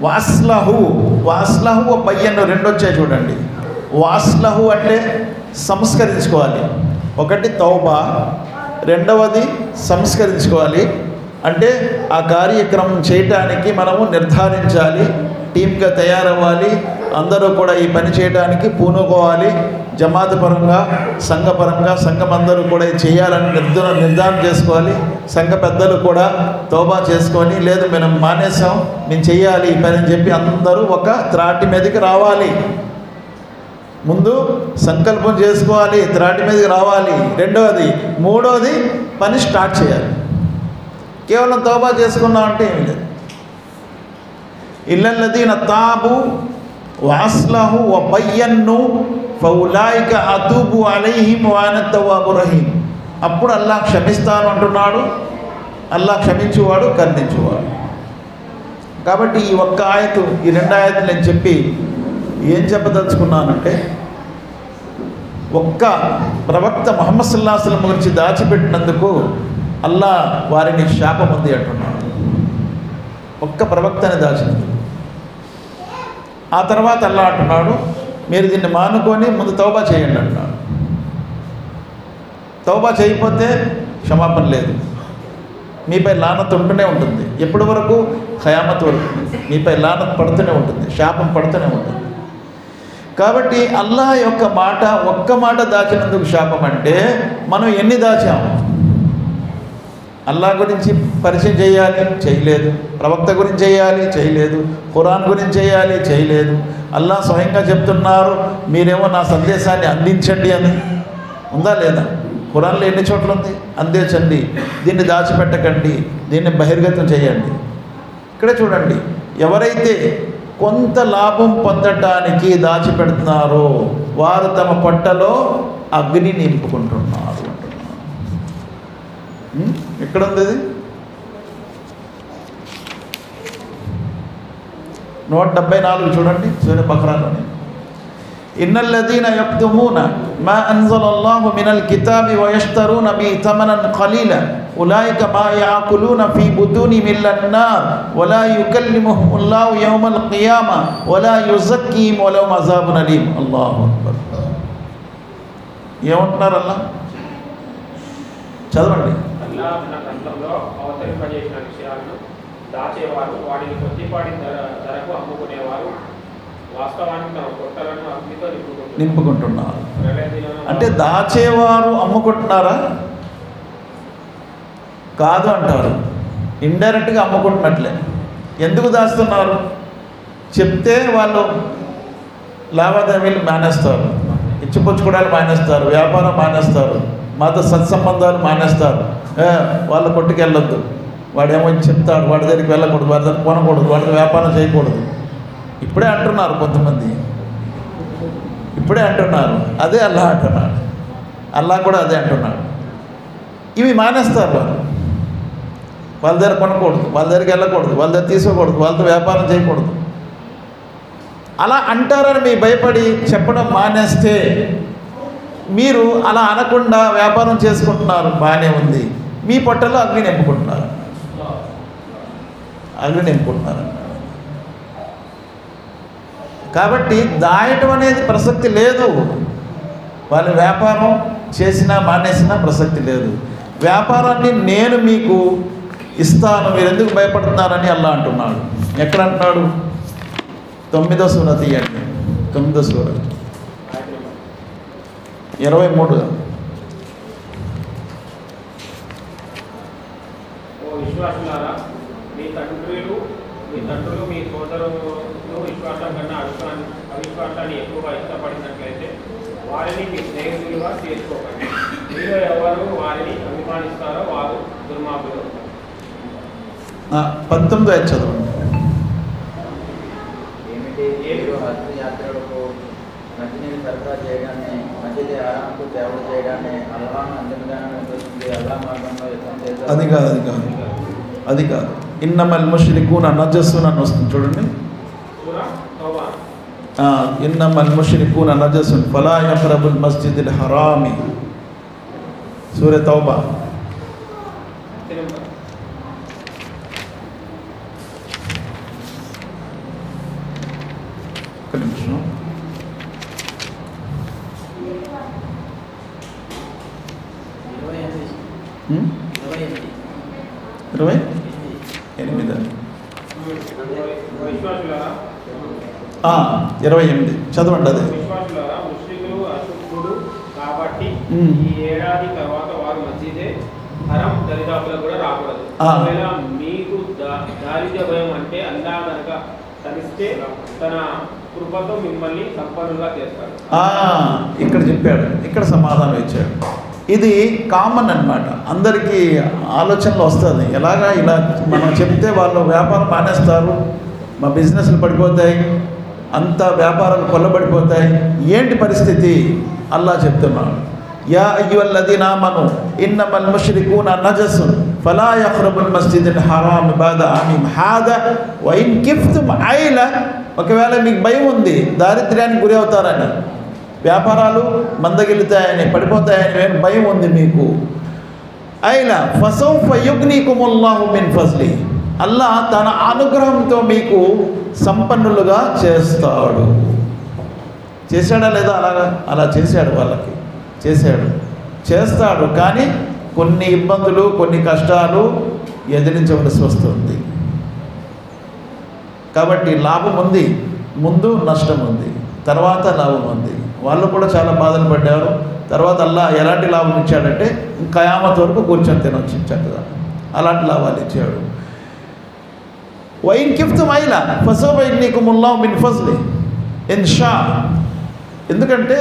Speaker 1: వాస్లహు, వాస్లహు బయ్యను 2 వచ్చాయి చూడండి. వాస్లహు అంటే సంస్కరించుకోవాలి. ఒకటి తౌబా, రెండవది సంస్కరించుకోవాలి. అంటే ఆ కార్యక్రమం చేయటానికి మనము నిర్ధారించాలి, టీమ్గా తయారవ్వాలి, అందరూ కూడా ఈ పని చేయడానికి పూనుకోవాలి. జమాత్ పరంగా, సంఘపరంగా సంఘం అందరూ కూడా చేయాలని నిర్ధారణ చేసుకోవాలి. సంఘ పెద్దలు కూడా తౌబా చేసుకొని, లేదు మేము మానేసాం, మేము చెయ్యాలి ఈ పని అని చెప్పి అందరూ ఒక త్రాటి మీదకి రావాలి. ముందు సంకల్పం చేసుకోవాలి, త్రాటి మీదకి రావాలి. రెండవది, మూడవది పని స్టార్ట్ చేయాలి. కేవలం తౌబా చేసుకున్నాం అంటే ఏమి లేదు. ఇల్లల్లదీన తాబు వాస్లహు వబయ్యన్ను ఫౌలాయిక అతూబు అలైహిం వాన తవ్వాబు రహీం. అప్పుడు అల్లాహ్ క్షమిస్తాను అంటున్నాడు. అల్లాహ్ క్షమించువాడు, కరుణించువాడు. కాబట్టి ఈ ఒక్క ఆయతు, ఈ 2 ఆయతులు నేను చెప్పి ఏం చెప్పదలుచుకున్నానంటే, ఒక్క ప్రవక్త ముహమ్మద్ సల్లల్లాహు అలైహి వసల్లం గురించి దాచిపెట్టినందుకు అల్లా వారిని శాపం ఉంది అంటున్నాడు. ఒక్క ప్రవక్తని దాచినందుకు. ఆ తర్వాత అల్లా అంటున్నాడు, మీరు దీన్ని మానుకొని ముందు తౌబా చేయండి అంటున్నాడు. తౌబా చేయకపోతే క్షమాపణ లేదు, మీపై లానత్ ఉంటూనే ఉంటుంది. ఎప్పటి వరకు? ఖయామత్ వరకు మీపై లానత్ పడుతూనే ఉంటుంది, శాపం పడుతూనే ఉంటుంది. కాబట్టి అల్లాహ్ యొక్క మాట, ఒక్క మాట దాచినందుకు శాపం అంటే మనం ఎన్ని దాచాము? అల్లాహ్ గురించి పరిచయం చేయాలి, చేయలేదు. ప్రవక్త గురించి చేయాలి, చేయలేదు. ఖురాన్ గురించి చేయాలి, చేయలేదు. అల్లాహ్ స్వయంగా చెప్తున్నారు, మీరేమో నా సందేశాన్ని అందించండి అని. ఉందా లేదా? ఖురాన్లో ఎన్ని చోట్ల ఉంది? అందించండి, దీన్ని దాచిపెట్టకండి, దీన్ని బహిర్గతం చేయండి. ఇక్కడే చూడండి, ఎవరైతే కొంత లాభం పొందటానికి దాచిపెడుతున్నారో వారు తమ పొట్టలో అగ్ని నింపుకుంటున్నారు. ఎక్కడ ఉంది అది? 174 చూడండి, సూరహ్ బఖరాలోనే. ఇన్నల్లదీన యక్తుమూన మా అన్జలల్లాహు మినల్ కితాబి వయష్తరూన బిహి థమనన్ ఖలీలా ఉలైక మా యాకులూన ఫీ బుతూనిహిమ్ ఇల్లన్ నార్ వలా యుకల్లిముహుముల్లాహు యౌమల్ ఖియామా వలా యుజక్కీహిమ్ వలహుమ్ అజాబున్ అలీం. అల్లాహు అక్బర్. ఏమంటున్నారు అల్లా? చదవండి.
Speaker 3: అల్లాహ్ తన గ్రంథంలో అవతరింపజేసిన విషయాలను దాచేవారు, వాటిని కొద్దిపాటి ధరకు అమ్ముకునేవారు వాస్తవానికి తమ పొట్టలను అగ్నితో
Speaker 1: నింపుకుంటున్నారు. అంటే దాచేవారు అమ్ముకుంటున్నారా? కాదు అంటారు. ఇండైరెక్ట్గా అమ్ముకుంటున్నట్లే. ఎందుకు దాస్తున్నారు? చెప్తే వాళ్ళు లావాదేవీలు మానేస్తారు, ఇచ్చిపుచ్చుకోవడాలు మానేస్తారు, వ్యాపారం మానేస్తారు, మత సత్సంబంధాలు మానేస్తారు. వాళ్ళ కొట్టుకెళ్ళొద్దు, వాడేమో చెప్తాడు, వాడి దగ్గరికి వెళ్ళకూడదు, వాడి దగ్గర కొనకూడదు, వాడికి వ్యాపారం చేయకూడదు. ఇప్పుడే అంటున్నారు కొంతమంది, ఇప్పుడే అంటున్నారు. అదే అల్లాహ్ అంటున్నాడు. అల్లాహ్ కూడా అదే అంటున్నాడు. ఇవి మానేస్తారు. వాళ్ళ దగ్గర కొనకూడదు, వాళ్ళ దగ్గరికి వెళ్ళకూడదు, వాళ్ళ దగ్గర తీసుకోకూడదు, వాళ్ళతో వ్యాపారం చేయకూడదు. అలా అంటారని మీ భయపడి చెప్పడం మానేస్తే మీరు అలా అనకుండా వ్యాపారం చేసుకుంటున్నారు, బాగానే ఉంది. మీ పొట్టలో అగ్ని నింపుకుంటున్నారు, అగ్ని నింపుకుంటున్నారు. కాబట్టి దాయటం అనేది ప్రసక్తి లేదు. వాళ్ళు వ్యాపారం చేసినా మానేసినా ప్రసక్తి లేదు. వ్యాపారాన్ని నేను మీకు ఇస్తాను, మీరు ఎందుకు భయపడుతున్నారని అల్లాహ్ అంటున్నాడు. ఎక్కడ అంటున్నాడు? 9వ సూర తీయండి, 9వ సూర 23.
Speaker 3: విశ్వాసులారా, మీ తండ్రులు మీ సోదరులు విశ్వాసం కన్నా అవిశ్వాసాన్ని ఎక్కువగా ఇష్టపడినట్లయితే వారిని మీ స్నేహితులుగా చేసుకోకండి. మీరు ఎవరు వారిని అభిమానిస్తారో వారు దుర్మార్గులు.
Speaker 1: 19 చదవండి.
Speaker 2: మీరు హజ్ యాత్రలకు మంచినీళ్ళు సరఫరా చేయడాన్ని, మసీదు హరాంకు సేవలు చేయడాన్ని, అల్లాహ్ను అందించడాన్ని ఉద్దేశించి అల్లాహ్ మార్గంలో యుద్ధం చేశారు.
Speaker 1: అది కాదు. ఇన్నమల్ ముష్రికూన నజస్సున్ అని వస్తుంది చూడండి. ఇన్నమల్ ముష్రికూన నజస్సున్ ఫలా యఖ్రబుల్ మస్జిదుల్ హరామి. సూర తౌబా. ఒక నిమిషం. 28 చదవండి. అదే
Speaker 3: విశ్వాసులారా, ముష్రికులు అశుద్ధుడు కాబట్టి ఈ ఏడాది తర్వాత వారు మసీదే హరం దరిదాపులకు కూడా రాకూడదు. ఒకవేళ మీకు దారిద్ర్య భయం అంటే అల్లాహ్ కనుక తలిస్తే తన కృపతో మిమ్మల్ని సంపన్నులుగా చేస్తాడు.
Speaker 1: ఇక్కడ చెప్పాడు, ఇక్కడ సమాధానం ఇచ్చాడు. ఇది కామన్ అన్నమాట, అందరికీ ఆలోచనలు వస్తుంది. ఎలాగా ఇలా మనం చెప్తే వాళ్ళు వ్యాపారం మానేస్తారు, మా బిజినెస్లు పడిపోతాయి, అంత వ్యాపారాలు కొల్లబడిపోతాయి. ఏంటి పరిస్థితి? అల్లాహ్ చెప్తున్నాడు, యా అయ్యుహల్లదీన ఆమను ఇన్నమల్ ముష్రికూన నజస్సున్ ఫలా యఖ్రబుల్ మస్జిదుల్ హరామ్ బాద ఆమిమ్ హాదా వ ఇన్ కిఫ్తుమ్ ఐల, ఒకవేళ మీకు భయం ఉంది దారిద్ర్యానికి గురి అవుతారని, వ్యాపారాలు మందగిలుతాయని, పడిపోతాయని భయం ఉంది మీకు, ఐల ఫసౌఫ యుగ్నీకుముల్లాహు మిన్ ఫజ్లి, అల్లాహ్ తన అనుగ్రహంతో మీకు సంపన్నులుగా చేస్తాడు. చేశాడా లేదా? అలా చేశాడు, వాళ్ళకి చేస్తాడు. కానీ కొన్ని ఇబ్బందులు, కొన్ని కష్టాలు ఎదిరించవలసి వస్తుంది. కాబట్టి లాభం ఉంది, ముందు నష్టం ఉంది, తర్వాత లాభం ఉంది. వాళ్ళు కూడా చాలా బాధలు పడ్డారు. తర్వాత అల్లాహ్ ఎలాంటి లాభం ఇచ్చాడంటే ఖయామత్ వరకు కూర్చొని తినొచ్చు చక్కగా, అలాంటి లాభాలు ఇచ్చాడు. వైన్ కిఫ్తు మైలా ఫసౌఫ యుగ్నీకుముల్లాహు మిన్ ఫజ్లి ఇన్షా. ఎందుకంటే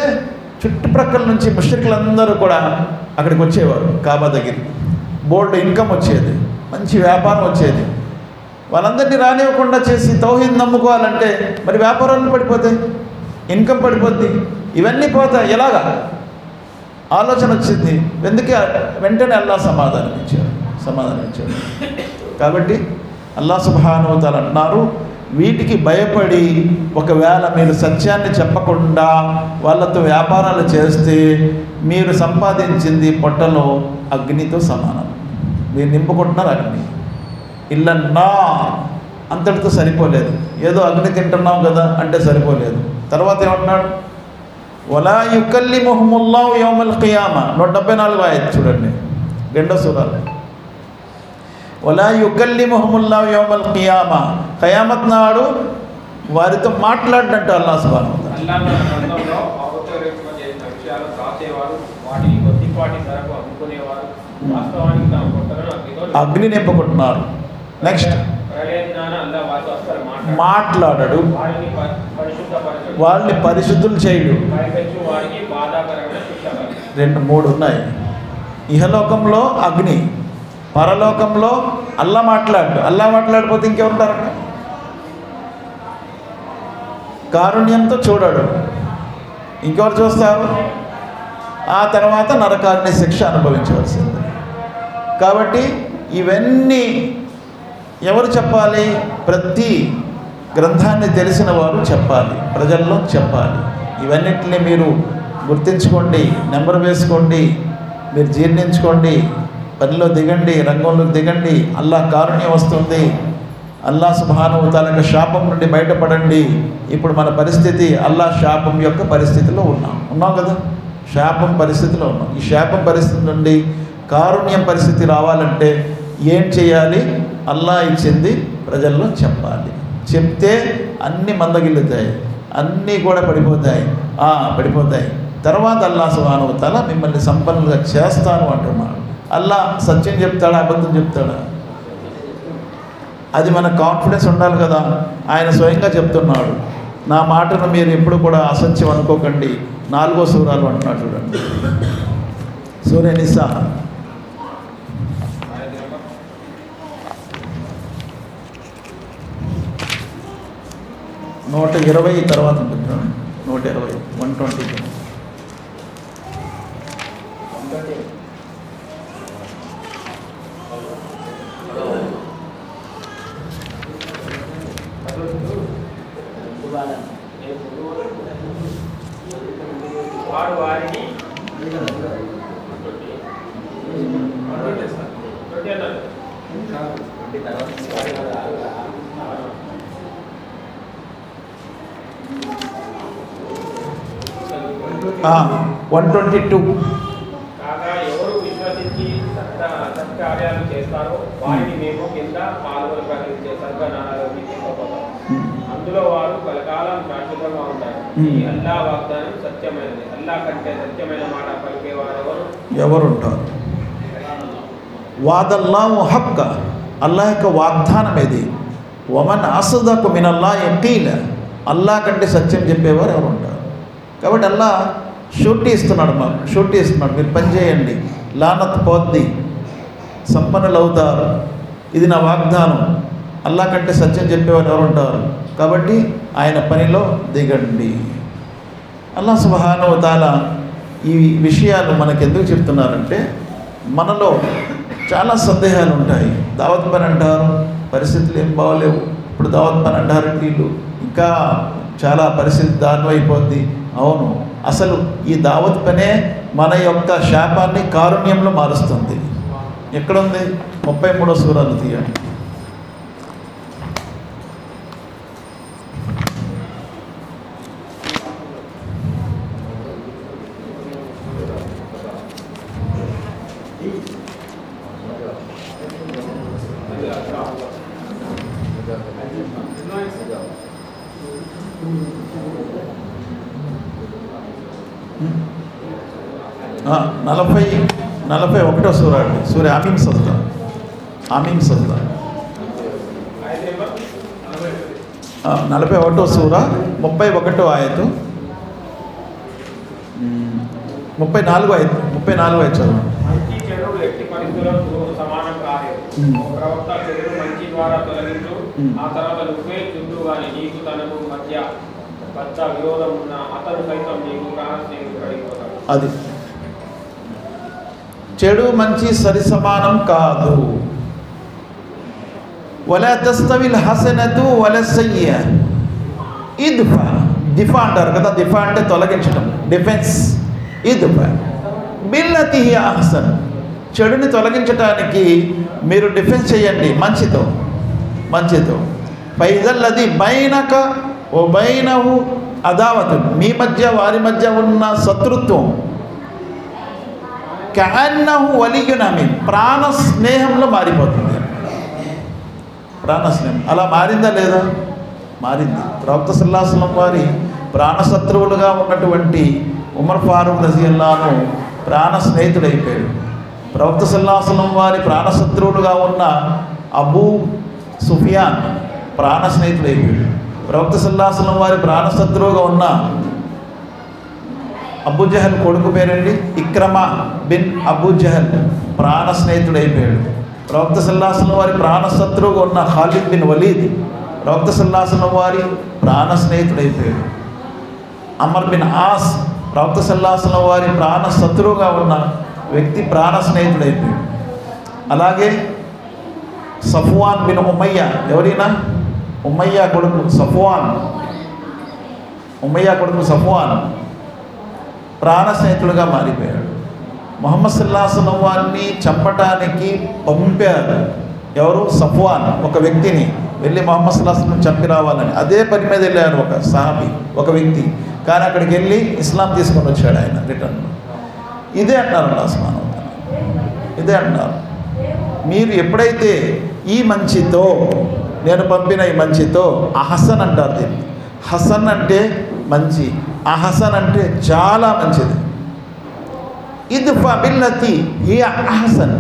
Speaker 1: చుట్టుప్రక్కల నుంచి ముష్రికులందరూ కూడా అక్కడికి వచ్చేవారు, కాబా దగ్గరికి. బోల్డ్ ఇన్కమ్ వచ్చేది, మంచి వ్యాపారం వచ్చేది. వాళ్ళందరినీ రానివ్వకుండా చేసి తౌహీద్ నమ్ముకోవాలంటే మరి వ్యాపారాలు పడిపోతాయి, ఇన్కమ్ పడిపోద్ది, ఇవన్నీ పోతాయి. ఎలాగా ఆలోచన వచ్చింది. ఎందుకే వెంటనే అల్లాహ్ సమాధానం ఇచ్చాడు. కాబట్టి అల్లాహ్ సుబ్హానహు వ తఆలా అంటున్నారు, వీటికి భయపడి ఒకవేళ మీరు సత్యాన్ని చెప్పకుండా వాళ్ళతో వ్యాపారాలు చేస్తే మీరు సంపాదించింది పొట్టలో అగ్నితో సమానం. మీరు నింపుకుంటున్నారు అగ్ని. ఇల్లన్నా అంతటితో సరిపోలేదు. ఏదో అగ్ని తింటున్నాం కదా అంటే సరిపోలేదు. తర్వాత ఏమంటున్నాడు? వలా యుకల్లిముహుముల్లాహు యౌమల్ ఖియామా 174 ఆయత్ చూడండి, రెండో సూరాలో. వలా యుకల్లిముహుముల్లాహు యౌమల్ ఖియామా, ఖయామత్ నాడు వారితో మాట్లాడినట్టు అల్లాహ్ సుబ్హానహు వ తఆలా అగ్ని నింపుకుంటున్నారు. నెక్స్ట్ మాట్లాడడు, వాళ్ళని పరిశుద్ధులు చేయడు. 2, 3 ఉన్నాయి. ఇహలోకంలో అగ్ని, పరలోకంలో అల్లాహ్ మాట్లాడిపోతే ఇంకెవరుంటారు? కారుణ్యంతో చూడడు, ఇంకెవరు చూస్తారు? ఆ తర్వాత నరకాగ్ని శిక్ష అనుభవించవలసింది. కాబట్టి ఇవన్నీ ఎవరు చెప్పాలి? ప్రతి గ్రంథాన్ని తెలిసిన వారు చెప్పాలి, ప్రజల్లో చెప్పాలి. ఇవన్నిటిని మీరు గుర్తించుకోండి, నెంబర్ వేసుకోండి, మీరు జీర్ణించుకోండి, పనిలో దిగండి, రంగంలోకి దిగండి. అల్లాహ్ కారుణ్యం వస్తుంది. అల్లాహ్ సుబ్హానహు వ తఆలా శాపం నుండి బయటపడండి. ఇప్పుడు మన పరిస్థితి అల్లాహ్ శాపం యొక్క పరిస్థితిలో ఉన్నాం కదా, శాపం పరిస్థితిలో ఉన్నాం. ఈ శాపం పరిస్థితి నుండి కారుణ్యం పరిస్థితి రావాలంటే ఏం చేయాలి? అల్లాహ్ ఇచ్చింది ప్రజల్లో చెప్పాలి. చెప్తే అన్నీ మందగిల్లుతాయి, అన్నీ కూడా పడిపోతాయి. తర్వాత అల్లాహ్ సుబ్హానహు వ తఆలా మిమ్మల్ని సంపన్నులుగా చేస్తాను అంటున్నాడు. అల్లాహ్ సత్యం చెప్తాడా, అబద్ధం చెప్తాడా? అది మన కాన్ఫిడెన్స్ ఉండాలి కదా. ఆయన స్వయంగా చెప్తున్నాడు, నా మాటను మీరు ఎప్పుడు కూడా అసత్యం అనుకోకండి. 4వ సూరాలో అంటున్నాడు చూడండి, సూరా నిసా 120 తర్వాత ఉంటుంది చూడండి. 120 120
Speaker 3: వాడు వారిని కాగా ఎవరు విశ్వసించి సత్కార్యాలు చేస్తారో వారిని మేము కింద పాల్గొని ప్రకటించే స్వర్గనాలోకి తీసుకుపోతాం. అందులో వారు కలకాలం శాశ్వతంగా ఉంటారు. ఈ అల్లాహ్ వాగ్దానం సత్యమైనది. అల్లాహ్ కంటే సత్యమైన మాట పలికే వారు
Speaker 1: ఎవరుంటారు? వాదల్లాహు హక్క, అల్లాహ్ యొక్క వాగ్దానం ఇది. వమన్ అస్దకు మినల్లాహి ఖీల, అల్లాహ్ కంటే సత్యం చెప్పేవారు ఎవరు ఉంటారు? కాబట్టి అల్లాహ్ షూరిటీ ఇస్తున్నాడు, మీరు పని చేయండి, లానత్ పోద్ది, సంపన్నులు అవుతారు, ఇది నా వాగ్దానం. అల్లాహ్ కంటే సత్యం చెప్పేవారు ఎవరు ఉంటారు? కాబట్టి ఆయన పనిలో దిగండి. అల్లాహ్ సుబ్హానహు వ తఆలా ఈ విషయాలు మనకు ఎందుకు చెప్తున్నారంటే, మనలో చాలా సందేహాలు ఉంటాయి. దావత్ పని అంటారు, పరిస్థితులు ఏం బాగోలేవు, ఇప్పుడు దావత్ పని అంటారు, వీళ్ళు ఇంకా చాలా పరిస్థితి దారుణమైపోద్ది. అవును, అసలు ఈ దావత్ పనే మన యొక్క శాపాన్ని కారుణ్యంలో మారుస్తుంది. ఎక్కడుంది? 33వ సూరాలు తీయండి. నలభై 41వ సూర అండి. సూర్య ఆమీన్ సజ్దా. 41వ సూర 31వ ఆయతు 34వ ఆయతు చదవండి. అది చెడు మంచి సరి సమానం కాదు. వలా తస్తవిల్ హసనతు వలా సయ్య. ఇద్ఫా, దిఫా అంటారు కదా, దిఫా అంటే తొలగించడం, డిఫెన్స్. ఇద్ఫా బిల్లతి హియ అహ్సన్. చెడుని తొలగించడానికి మీరు డిఫెన్స్ చేయండి మంచితో. ఫైజల్లది బైనక ఓ బైనహు అదావతు. మీ మధ్య వారి మధ్య ఉన్న శత్రుత్వం కఅన్నహు వలియున్ హమీమ్, ప్రాణ స్నేహంలో మారిపోతుంది. ప్రాణ స్నేహం అలా మారిందా లేదా? మారింది. ప్రవక్త సల్లల్లాహు అలైహి వసల్లం వారి ప్రాణశత్రువులుగా ఉన్నటువంటి ఉమర్ ఫారూక్ రజియల్లాహు ప్రాణ స్నేహితుడైపోయాడు. ప్రవక్త సల్లల్లాహు అలైహి వసల్లం వారి ప్రాణశత్రువులుగా ఉన్న అబూ సుఫియాన్ ప్రాణ స్నేహితుడైపోయాడు. ప్రవక్త సల్లల్లాహు అలైహి వసల్లం వారి ప్రాణశత్రువుగా ఉన్న అబూ జహల్ కొడుకు పేరండి ఇక్రమా బిన్ అబూ జహల్ ప్రాణ స్నేహితుడైపోయాడు. ప్రవక్త సల్లల్లాహు అలైహి వసల్లం వారి ప్రాణశత్రువుగా ఉన్న ఖాలిద్ బిన్ వలీద్ ప్రవక్త సల్లల్లాహు అలైహి వసల్లం వారి ప్రాణ స్నేహితుడైపోయాడు. అమర్ బిన్ ఆస్ ప్రవక్త సల్లల్లాహు అలైహి వసల్లం వారి ప్రాణశత్రువుగా ఉన్న వ్యక్తి ప్రాణ స్నేహితుడైపోయాడు. అలాగే సఫ్వాన్ బిన్ ఉమయ్య, ఎవరైనా ఉమయ్య కొడుకు సఫ్వాన్ ప్రాణ స్నేహితుడుగా మారిపోయాడు. ముహమ్మద్ సల్లల్లాహు అలైహి వసల్లం వారిని చంపటానికి పంపారు. ఎవరు? సఫ్వాన్, ఒక వ్యక్తిని వెళ్ళి ముహమ్మద్ సల్లల్లాహు అలైహి వసల్లం చంపి రావాలని. అదే పని మీద వెళ్ళారు ఒక సహాబీ, ఒక వ్యక్తి. కానీ అక్కడికి వెళ్ళి ఇస్లాం తీసుకొని వచ్చాడు ఆయన రిటర్న్. ఇదే అంటారు అల్లాహ్ సుబ్హానహు వ తఆలా, ఇదే అంటారు. మీరు ఎప్పుడైతే ఈ మంచితో, నేను పంపిన ఈ మంచితో, అహసన్ అంటారు దీన్ని. హసన్ అంటే మంచి, అహసన్ అంటే చాలా మంచిది. ఇద్ఫా బిల్లతి హియ అహసన్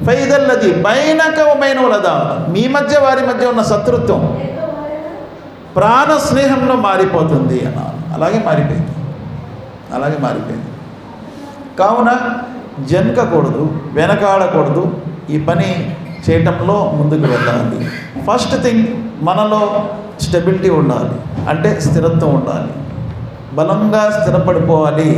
Speaker 1: ఫైదల్లది బైనక వ బైనహు అదావత్. మీ మధ్య వారి మధ్య ఉన్న శత్రుత్వం ప్రాణ స్నేహంలో మారిపోతుంది అన్నారు. అలాగే మారిపోయింది. కావున జనకకూడదు, వెనకాడకూడదు. ఈ పని చేయటంలో ముందుకు వెళ్ళాలి. ఫస్ట్ థింగ్, మనలో స్టెబిలిటీ ఉండాలి, అంటే స్థిరత్వం ఉండాలి. బలంగా స్థిరపడిపోవాలి.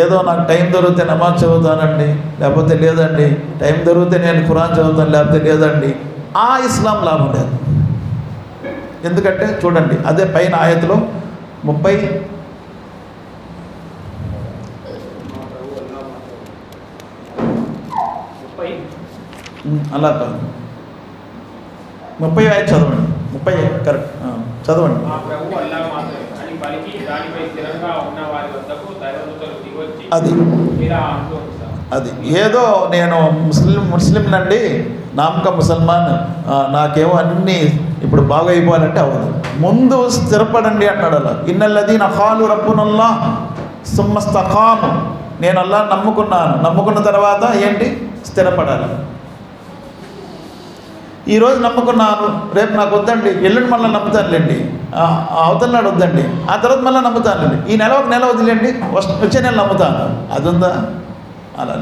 Speaker 1: ఏదో నాకు టైం దొరికితే నమాజ్ చదువుతానండి, లేకపోతే లేదండి, టైం దొరికితే నేను ఖురాన్ చదువుతాను, లేకపోతే లేదండి, ఆ ఇస్లాం లాభం లేదు. ఎందుకంటే చూడండి, అదే పైన ఆయతలో 30 అలా కాదు, 30 ఆయత చదవండి. 30 కరెక్ట్ చదవండి. అది ఏదో నేను ముస్లింనండి, నామక ముసల్మాన్, నాకేమో అన్నీ ఇప్పుడు బాగా అయిపోవాలంటే అవ్వదు. ముందు స్థిరపడండి అంటాడు అలా. ఇన్నల్లదీన ఖాలు రబ్బునల్లాహ్ సుమ్మ ఇస్తఖాము. నేను అల్లాహ్ నమ్ముకున్న తర్వాత ఏంటి? స్థిరపడాలి. ఈరోజు నమ్ముకున్నాను, రేపు నాకు వద్దండి, ఎల్లుండి మళ్ళీ నమ్ముతానులేండి, అవతల నాడు వద్దండి, ఆ తర్వాత మళ్ళీ నమ్ముతానులేండి, ఈ నెల ఒక నెల వదిలేండి, వచ్చే నెల నమ్ముతాను. అది ఉందా? అలా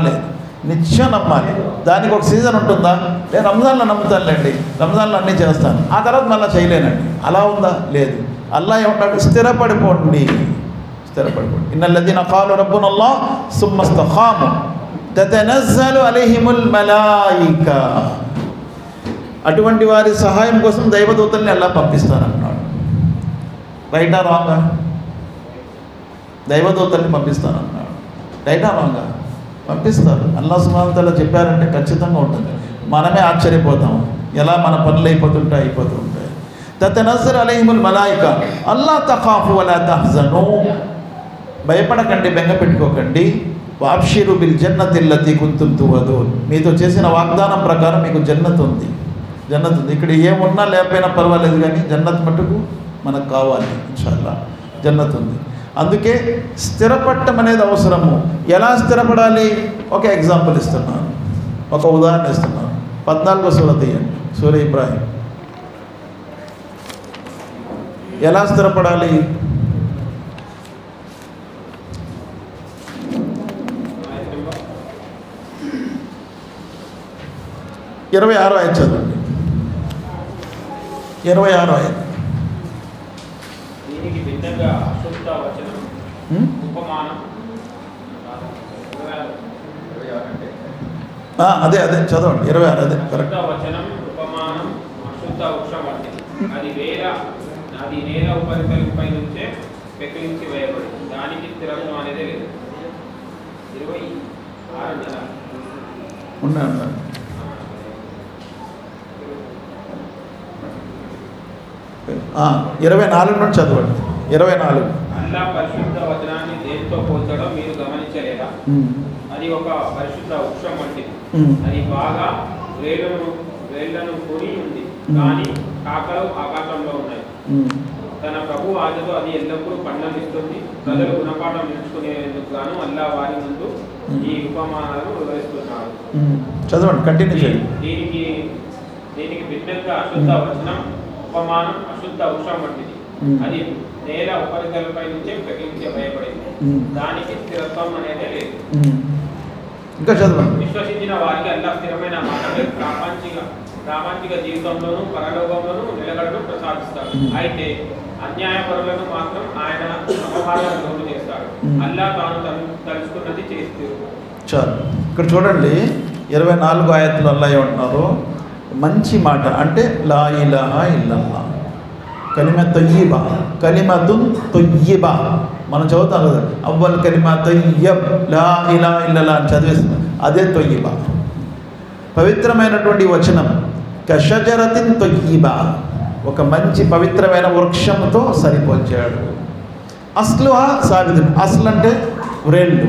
Speaker 1: లేదు. నిత్యం నమ్మాలి. దానికి ఒక సీజన్ ఉంటుందా? నేను రంజాన్లో నమ్ముతానులేండి, రంజాన్లో అన్నీ చేస్తాను, ఆ తర్వాత మళ్ళీ చేయలేనండి, అలా ఉందా? లేదు. అల్లాహ్ ఏమంటాడు? స్థిరపడిపోండి. ఇన్నల్లదీన ఖాలు రబ్బునల్లాహ్ సుమ్మ ఇస్తఖాము తతనజ్జలు అలైహిముల్ మలాయికా, అటువంటి వారి సహాయం కోసం దైవదూతల్ని అల్లాహ్ పంపిస్తానన్నాడు. రైటా రాంగా? దైవదూతల్ని పంపిస్తానన్నాడు. రైటా రాంగా? పంపిస్తారు. అల్లాహ్ సుబ్హానహు వ తఆలా చెప్పారంటే ఖచ్చితంగా ఉంటుంది. మనమే ఆశ్చర్యపోతాం, ఎలా మన పనులు అయిపోతూ ఉంటాయి. తతనజ్జలు అలైహిముల్ మలాయికా అల్లా తఖాఫు వలా తహ్జను, భయపడకండి, బెంగ పెట్టుకోకండి. వాబ్షిరు బిల్ జన్నతిల్లతి కుంతుం తువదూన్, మీతో చేసిన వాగ్దానం ప్రకారం మీకు జన్నత్ ఉంది. ఇక్కడ ఏమున్నా లేకపోయినా పర్వాలేదు, కానీ జన్నత్ మటుకు మనకు కావాలి ఇన్షాల్లా. జన్నత్ ఉంది. అందుకే స్థిరపడటం అనేది అవసరము. ఎలా స్థిరపడాలి? ఒక ఎగ్జాంపుల్ ఇస్తున్నాను, ఒక ఉదాహరణ ఇస్తున్నాను. 14వ సూర తీయండి, సూర ఇబ్రాహీం. ఎలా స్థిరపడాలి? 26వ ఆయత చదవండి. 26వ ఆయత.
Speaker 3: దీనికి భిన్నంగా అశుద్ధ వచనం ఉపమానం,
Speaker 1: అదే చదవండి. 26 అదే కరెక్ట్.
Speaker 3: వచనం ఉపమానం అశుద్ధ వృక్షం వంటిది. అది నేల ఉపరితలంపై నుంచే పెకిలించి వేయబడింది. దానికి స్థిరత్వం అనేది లేదు. 26
Speaker 1: ఉన్నాను. 24 నుండి చదవండి. 24.
Speaker 3: అల్లా పరిశుద్ధ వచనాన్ని దేనితో పోల్చడం మీరు గమనించలేదా? అది ఒక పరిశుద్ధ వృక్షం వంటిది. అది బాగా వేళ్లను కొని ఉంది, కానీ కాకలు ఆకాశంలో ఉన్నాయి. తన ప్రభు ఆజ్ఞతో అది ఎల్లప్పుడూ పండ్లను ఇస్తుంది. ప్రజలు గుణపాఠం నేర్చుకునేందుకు గాను అల్లా వారి ముందు ఈ ఉపమానాలను వివరిస్తున్నారు.
Speaker 1: చదవండి, కంటిన్యూ చేయండి.
Speaker 3: దీనికి భిన్నంగా అశుద్ధ వచనం ఉపమానం అశుద్ధ వృక్షం వంటిది. అది నేల ఉపరితలపై నుంచే ప్రకటించబడింది. దానికి స్థిరత్వం అనేది లేదు.
Speaker 1: ఇంకా చదవండి.
Speaker 3: విశ్వసించిన వారికి అల్లా స్థిరమైన మాటలు ప్రాపంచిక జీవితంలోనూ పరలోకంలోనూ నిలకడను ప్రసాదిస్తాడు. అయితే అన్యాయపరులను మాత్రం ఆయన అపహారాలను లోటు చేస్తాడు. అల్లా తాను తలుచుకున్నది చేస్తూ.
Speaker 1: చాలు. ఇక్కడ చూడండి, 24వ ఆయతలో అల్లా ఏమంటున్నారు? మంచి మాట అంటే లా ఇలాహా ఇల్లల్లాహ్, కలిమ తయ్యిబా, కలిమతున్ తయ్యిబా. మనం చదువుతాం కదా, అవ్వల్ కలిమ తయ్యబ్ లా ఇలాహా ఇల్లల్లాహ్ అని చదివేస్తున్నాం, అదే తయ్యిబా, పవిత్రమైనటువంటి వచనం. కషజరతిన్ తయ్యిబా, ఒక మంచి పవిత్రమైన వృక్షంతో సరిపోల్చాడు. అస్లుహా సాబితున్, అస్లు అంటే వ్రేళ్ళు,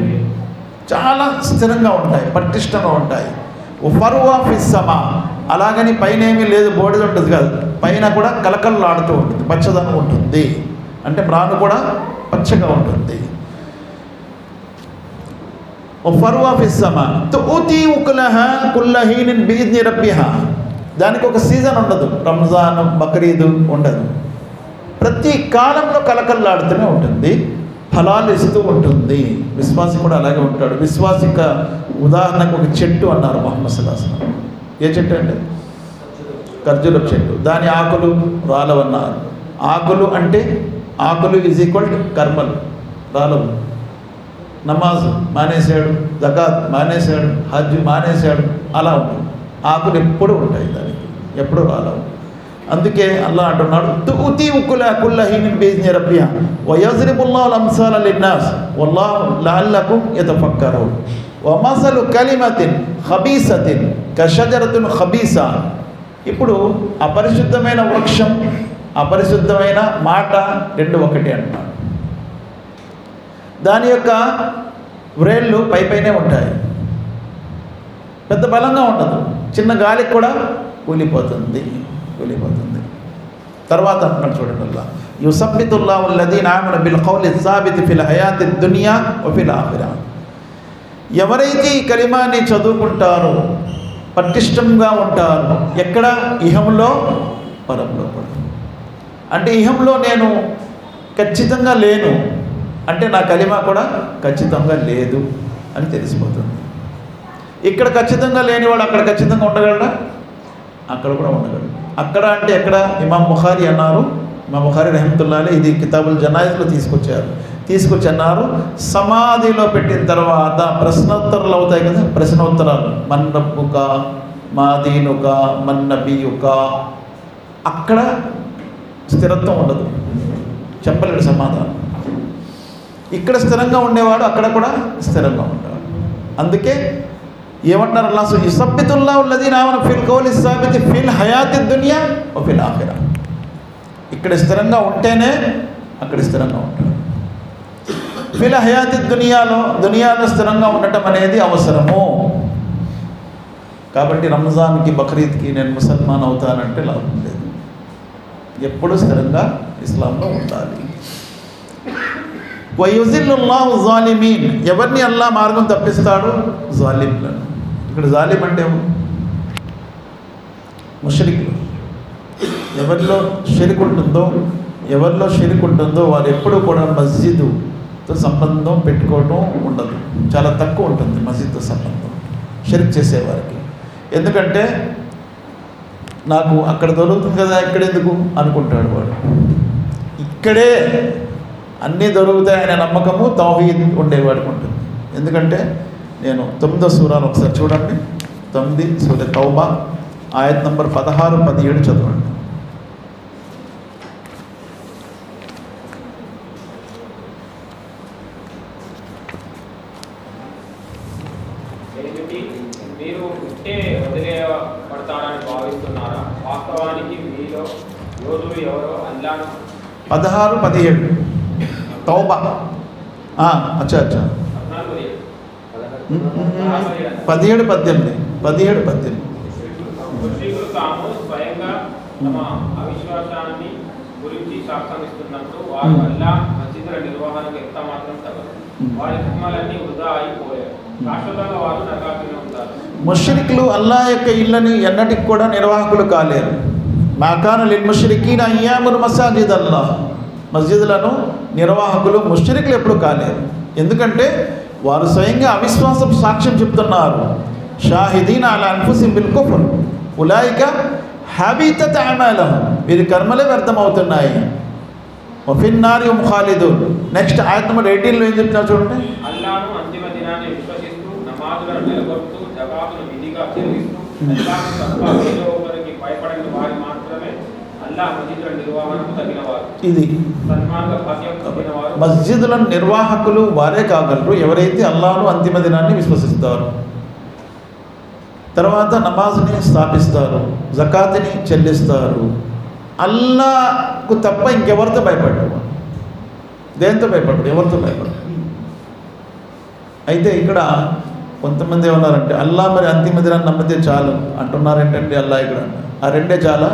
Speaker 1: చాలా స్థిరంగా ఉంటాయి, పటిష్టంగా ఉంటాయి. ఫరువా ఫిస్సమా, అలాగని పైన ఏమీ లేదు, బోడిది ఉంటుంది కాదు, పైన కూడా కలకలలాడుతూ ఉంటుంది, పచ్చదనం ఉంటుంది, అంటే మ్రాను కూడా పచ్చగా ఉంటుంది. ఫరువా ఫిస్సమా తుతి ఉకులహా కుల్లహీనిన్ బిఇజ్ని రబ్బిహా, దానికి ఒక సీజన్ ఉండదు, రంజాన్ బక్రీద్ ఉండదు, ప్రతి కాలంలో కలకలలాడుతూనే ఉంటుంది, ఫలాలు ఇస్తూ ఉంటుంది. విశ్వాసి కూడా అలాగే ఉంటాడు. విశ్వాసిక ఉదాహరణకు ఒక చెట్టు అన్నారు ముహమ్మద్ సల్లల్లాహు అలైహి వసల్లం. ఏ చెట్టు అంటే? ఖర్జూర చెట్టు. దాని ఆకులు రాలవన్నారు. ఆకులు అంటే ఆకులు ఈజ్ ఈక్వల్ టు కర్మలు, రాలవు. నమాజ్ మానేశాడు, జకాత్ మానేశాడు, హజ్ మానేశాడు, అలా ఉంటుంది. ఆకులు ఎప్పుడు ఉంటాయి, దానికి ఎప్పుడు రాలవు. అందుకే అల్లాహ్ అంటున్నాడు, తుతి ఉకుల కుల్లహీనిన్ బిఇజ్ని రబ్బిహా వయజ్రిబుల్లాహుల్ అమ్సాల లిన్నాస్ వల్లాహు లఅల్లకుం యతఫక్కరూన్ వమసలు కలిమతిన్ ఖబీసతిన్ కషజరతున్ ఖబీసా. ఇప్పుడు అపరిశుద్ధమైన వృక్షం, అపరిశుద్ధమైన మాట రెండు ఒకటి అంటున్నాడు. దాని యొక్క వ్రేళ్ళు పైపైనే ఉంటాయి, పెద్ద బలంగా ఉండదు, చిన్న గాలికి కూడా కూలిపోతుంది. తర్వాత అంటున్నాడు చూడండి, అల్లాహ్ యుసబ్బితుల్లాహు అల్లదీన ఆమను బిల్ ఖౌలి సాబితి ఫిల్ హయాతి దునియా వ ఫిల్ ఆఖిరా. ఎవరైతే ఈ కలిమాని చదువుకుంటారో, పటిష్టంగా ఉంటారో, ఎక్కడ? ఇహంలో పరంలో కూడా. అంటే ఇహంలో నేను ఖచ్చితంగా లేను అంటే నా కలిమా కూడా ఖచ్చితంగా లేదు అని తెలిసిపోతుంది. ఇక్కడ ఖచ్చితంగా లేనివాడు అక్కడ ఖచ్చితంగా ఉండగలడా? అక్కడ కూడా ఉండగలడు. అక్కడ అంటే ఎక్కడ? ఇమాం బుఖారీ అన్నారు, ఇమాం బుఖారీ రహమతుల్లాహి అలైహి, ఇది కితాబుల్ జనాయిజ్లో తీసుకొచ్చారు. తీసుకొచ్చన్నారు. సమాధిలో పెట్టిన తర్వాత ప్రశ్నోత్తరాలు అవుతాయి కదా, ప్రశ్నోత్తరాలు. మన్ రబ్బుక, మా దీనుక, మన్ నబియుక. అక్కడ స్థిరత్వం ఉండదు, చెప్పలేడు సమాధానం. ఇక్కడ స్థిరంగా ఉండేవాడు అక్కడ కూడా స్థిరంగా ఉంటాడు. అందుకే ఏమంటారు అల్లాహ్ యుసబ్బితుల్లాహు అల్లదీన ఆమను ఫిల్ కౌలి సాబితి ఫిల్ హయాతి దునియా వ ఫిల్ ఆఖిరా. ఇక్కడ స్థిరంగా ఉంటేనే అక్కడ స్థిరంగా ఉంటాడు. ఫిల్ హయాతి దునియాలో స్థిరంగా ఉండటం అనేది అవసరము. కాబట్టి రంజాన్కి బక్రీద్కి నేను ముసల్మాన్ అవుతానంటే లాభం లేదు. ఎప్పుడు స్థిరంగా ఇస్లాంలో ఉండాలి. వయుజిల్లుల్లాహు జాలిమీన్, ఎవరిని అల్లా మార్గం తప్పిస్తాడు? జాలింలను. ఇక్కడ జాలిం అంటే ముష్రికులు. ఎవరిలో షిర్క్ ఉంటుందో వారు ఎప్పుడు కూడా మస్జిద్తో సంబంధం పెట్టుకోవడం ఉండదు. చాలా తక్కువ ఉంటుంది మస్జిద్తో సంబంధం షిర్క్ చేసేవారికి. ఎందుకంటే నాకు అక్కడ దొరుకుతుంది కదా, ఎక్కడెందుకు అనుకుంటాడు వాడు. ఇక్కడే అన్నీ దొరుకుతాయనే నమ్మకము తౌహీద్ ఉండేవాడికి ఉంటుంది. ఎందుకంటే నేను 9వ సూరాను ఒకసారి చూడండి. 9 సూర తౌబా ఆయత్ నంబర్ 16, 17 చదవండి.
Speaker 3: మీరు ఉంటే వదిలేయబడతారని భావిస్తున్నారా? వాస్తవానికి మీలో యోధులు ఎవరో అల్లాహ్
Speaker 1: 16, 17 తౌబా. అచ్చా 17, 18.
Speaker 3: ముష్రికులు తాము స్వయంగా తమ అవిశ్వాసాన్ని గురించి సాక్ష్యం ఇస్తున్నప్పుడు వారు అల్లాహ్ మస్జిదుల నిర్వహణకు ఎంత మాత్రం తగదు. వారి కర్మలన్నీ వృధా అయిపోయారు. శాశ్వతంగా వారు నరకాగ్నిలో ఉంటారు.
Speaker 1: ముష్రికులు అల్లాహ్ యొక్క ఇళ్ళని ఎన్నటికి కూడా నిర్వాహకులు కాలేరు. మాకాన లిల్ ముష్రికీన అయ్యాముల్ మసాజిద్ అల్లాహ్, మస్జిదులను నిర్వాహకులు ముష్రికులు ఎప్పుడు కాలేరు. ఎందుకంటే వారు స్వయంగా అవిశ్వాసం సాక్ష్యం చెప్తున్నారు. షాహిదీన్ అలా అన్ఫుసిహిం బిల్ కుఫ్ర్ ఉలైక హబితత్ అమాలహుం, వీరి కర్మలే వ్యర్థమవుతున్నాయి. వఫిన్నారి హుమ్ ఖాలిదూన్. నెక్స్ట్ ఆయత్ నంబర్ 18లో ఏం చెప్తున్నారు చూడండి.
Speaker 3: అల్లాహ్ను అంతిమ దినాన్ని విశ్వసిస్తూ నమాజులను నెలకొల్పుతూ జకాతును విధిగా చెల్లిస్తూ అల్లాహ్ను తప్ప వేరే ఒకరికి భయపడని వారు మాత్రమే అల్లాహ్ మస్జిదుల నిర్వహణకు తగినవారు.
Speaker 1: ఇది
Speaker 3: సన్మార్గ భాగ్యం తగినవారు.
Speaker 1: మస్జిదుల నిర్వాహకులు వారే కాగలరు ఎవరైతే అల్లాహ్ను అంతిమ దినాన్ని విశ్వసిస్తారు, తర్వాత నమాజ్ని స్థాపిస్తారు, జకాతుని చెల్లిస్తారు. అల్లాహ్కు తప్ప ఇంకెవరితో భయపడ్డారు? దేంతో భయపడ్డారు? ఎవరితో భయపడ్డారు? అయితే ఇక్కడ కొంతమంది ఏమన్నారంటే అల్లాహ్ మరి అంతిమ దినాన్ని నమ్మితే చాలు అంటున్నారేంటండి. అల్లాహ్ ఇక్కడ ఆ రెండే చాలా,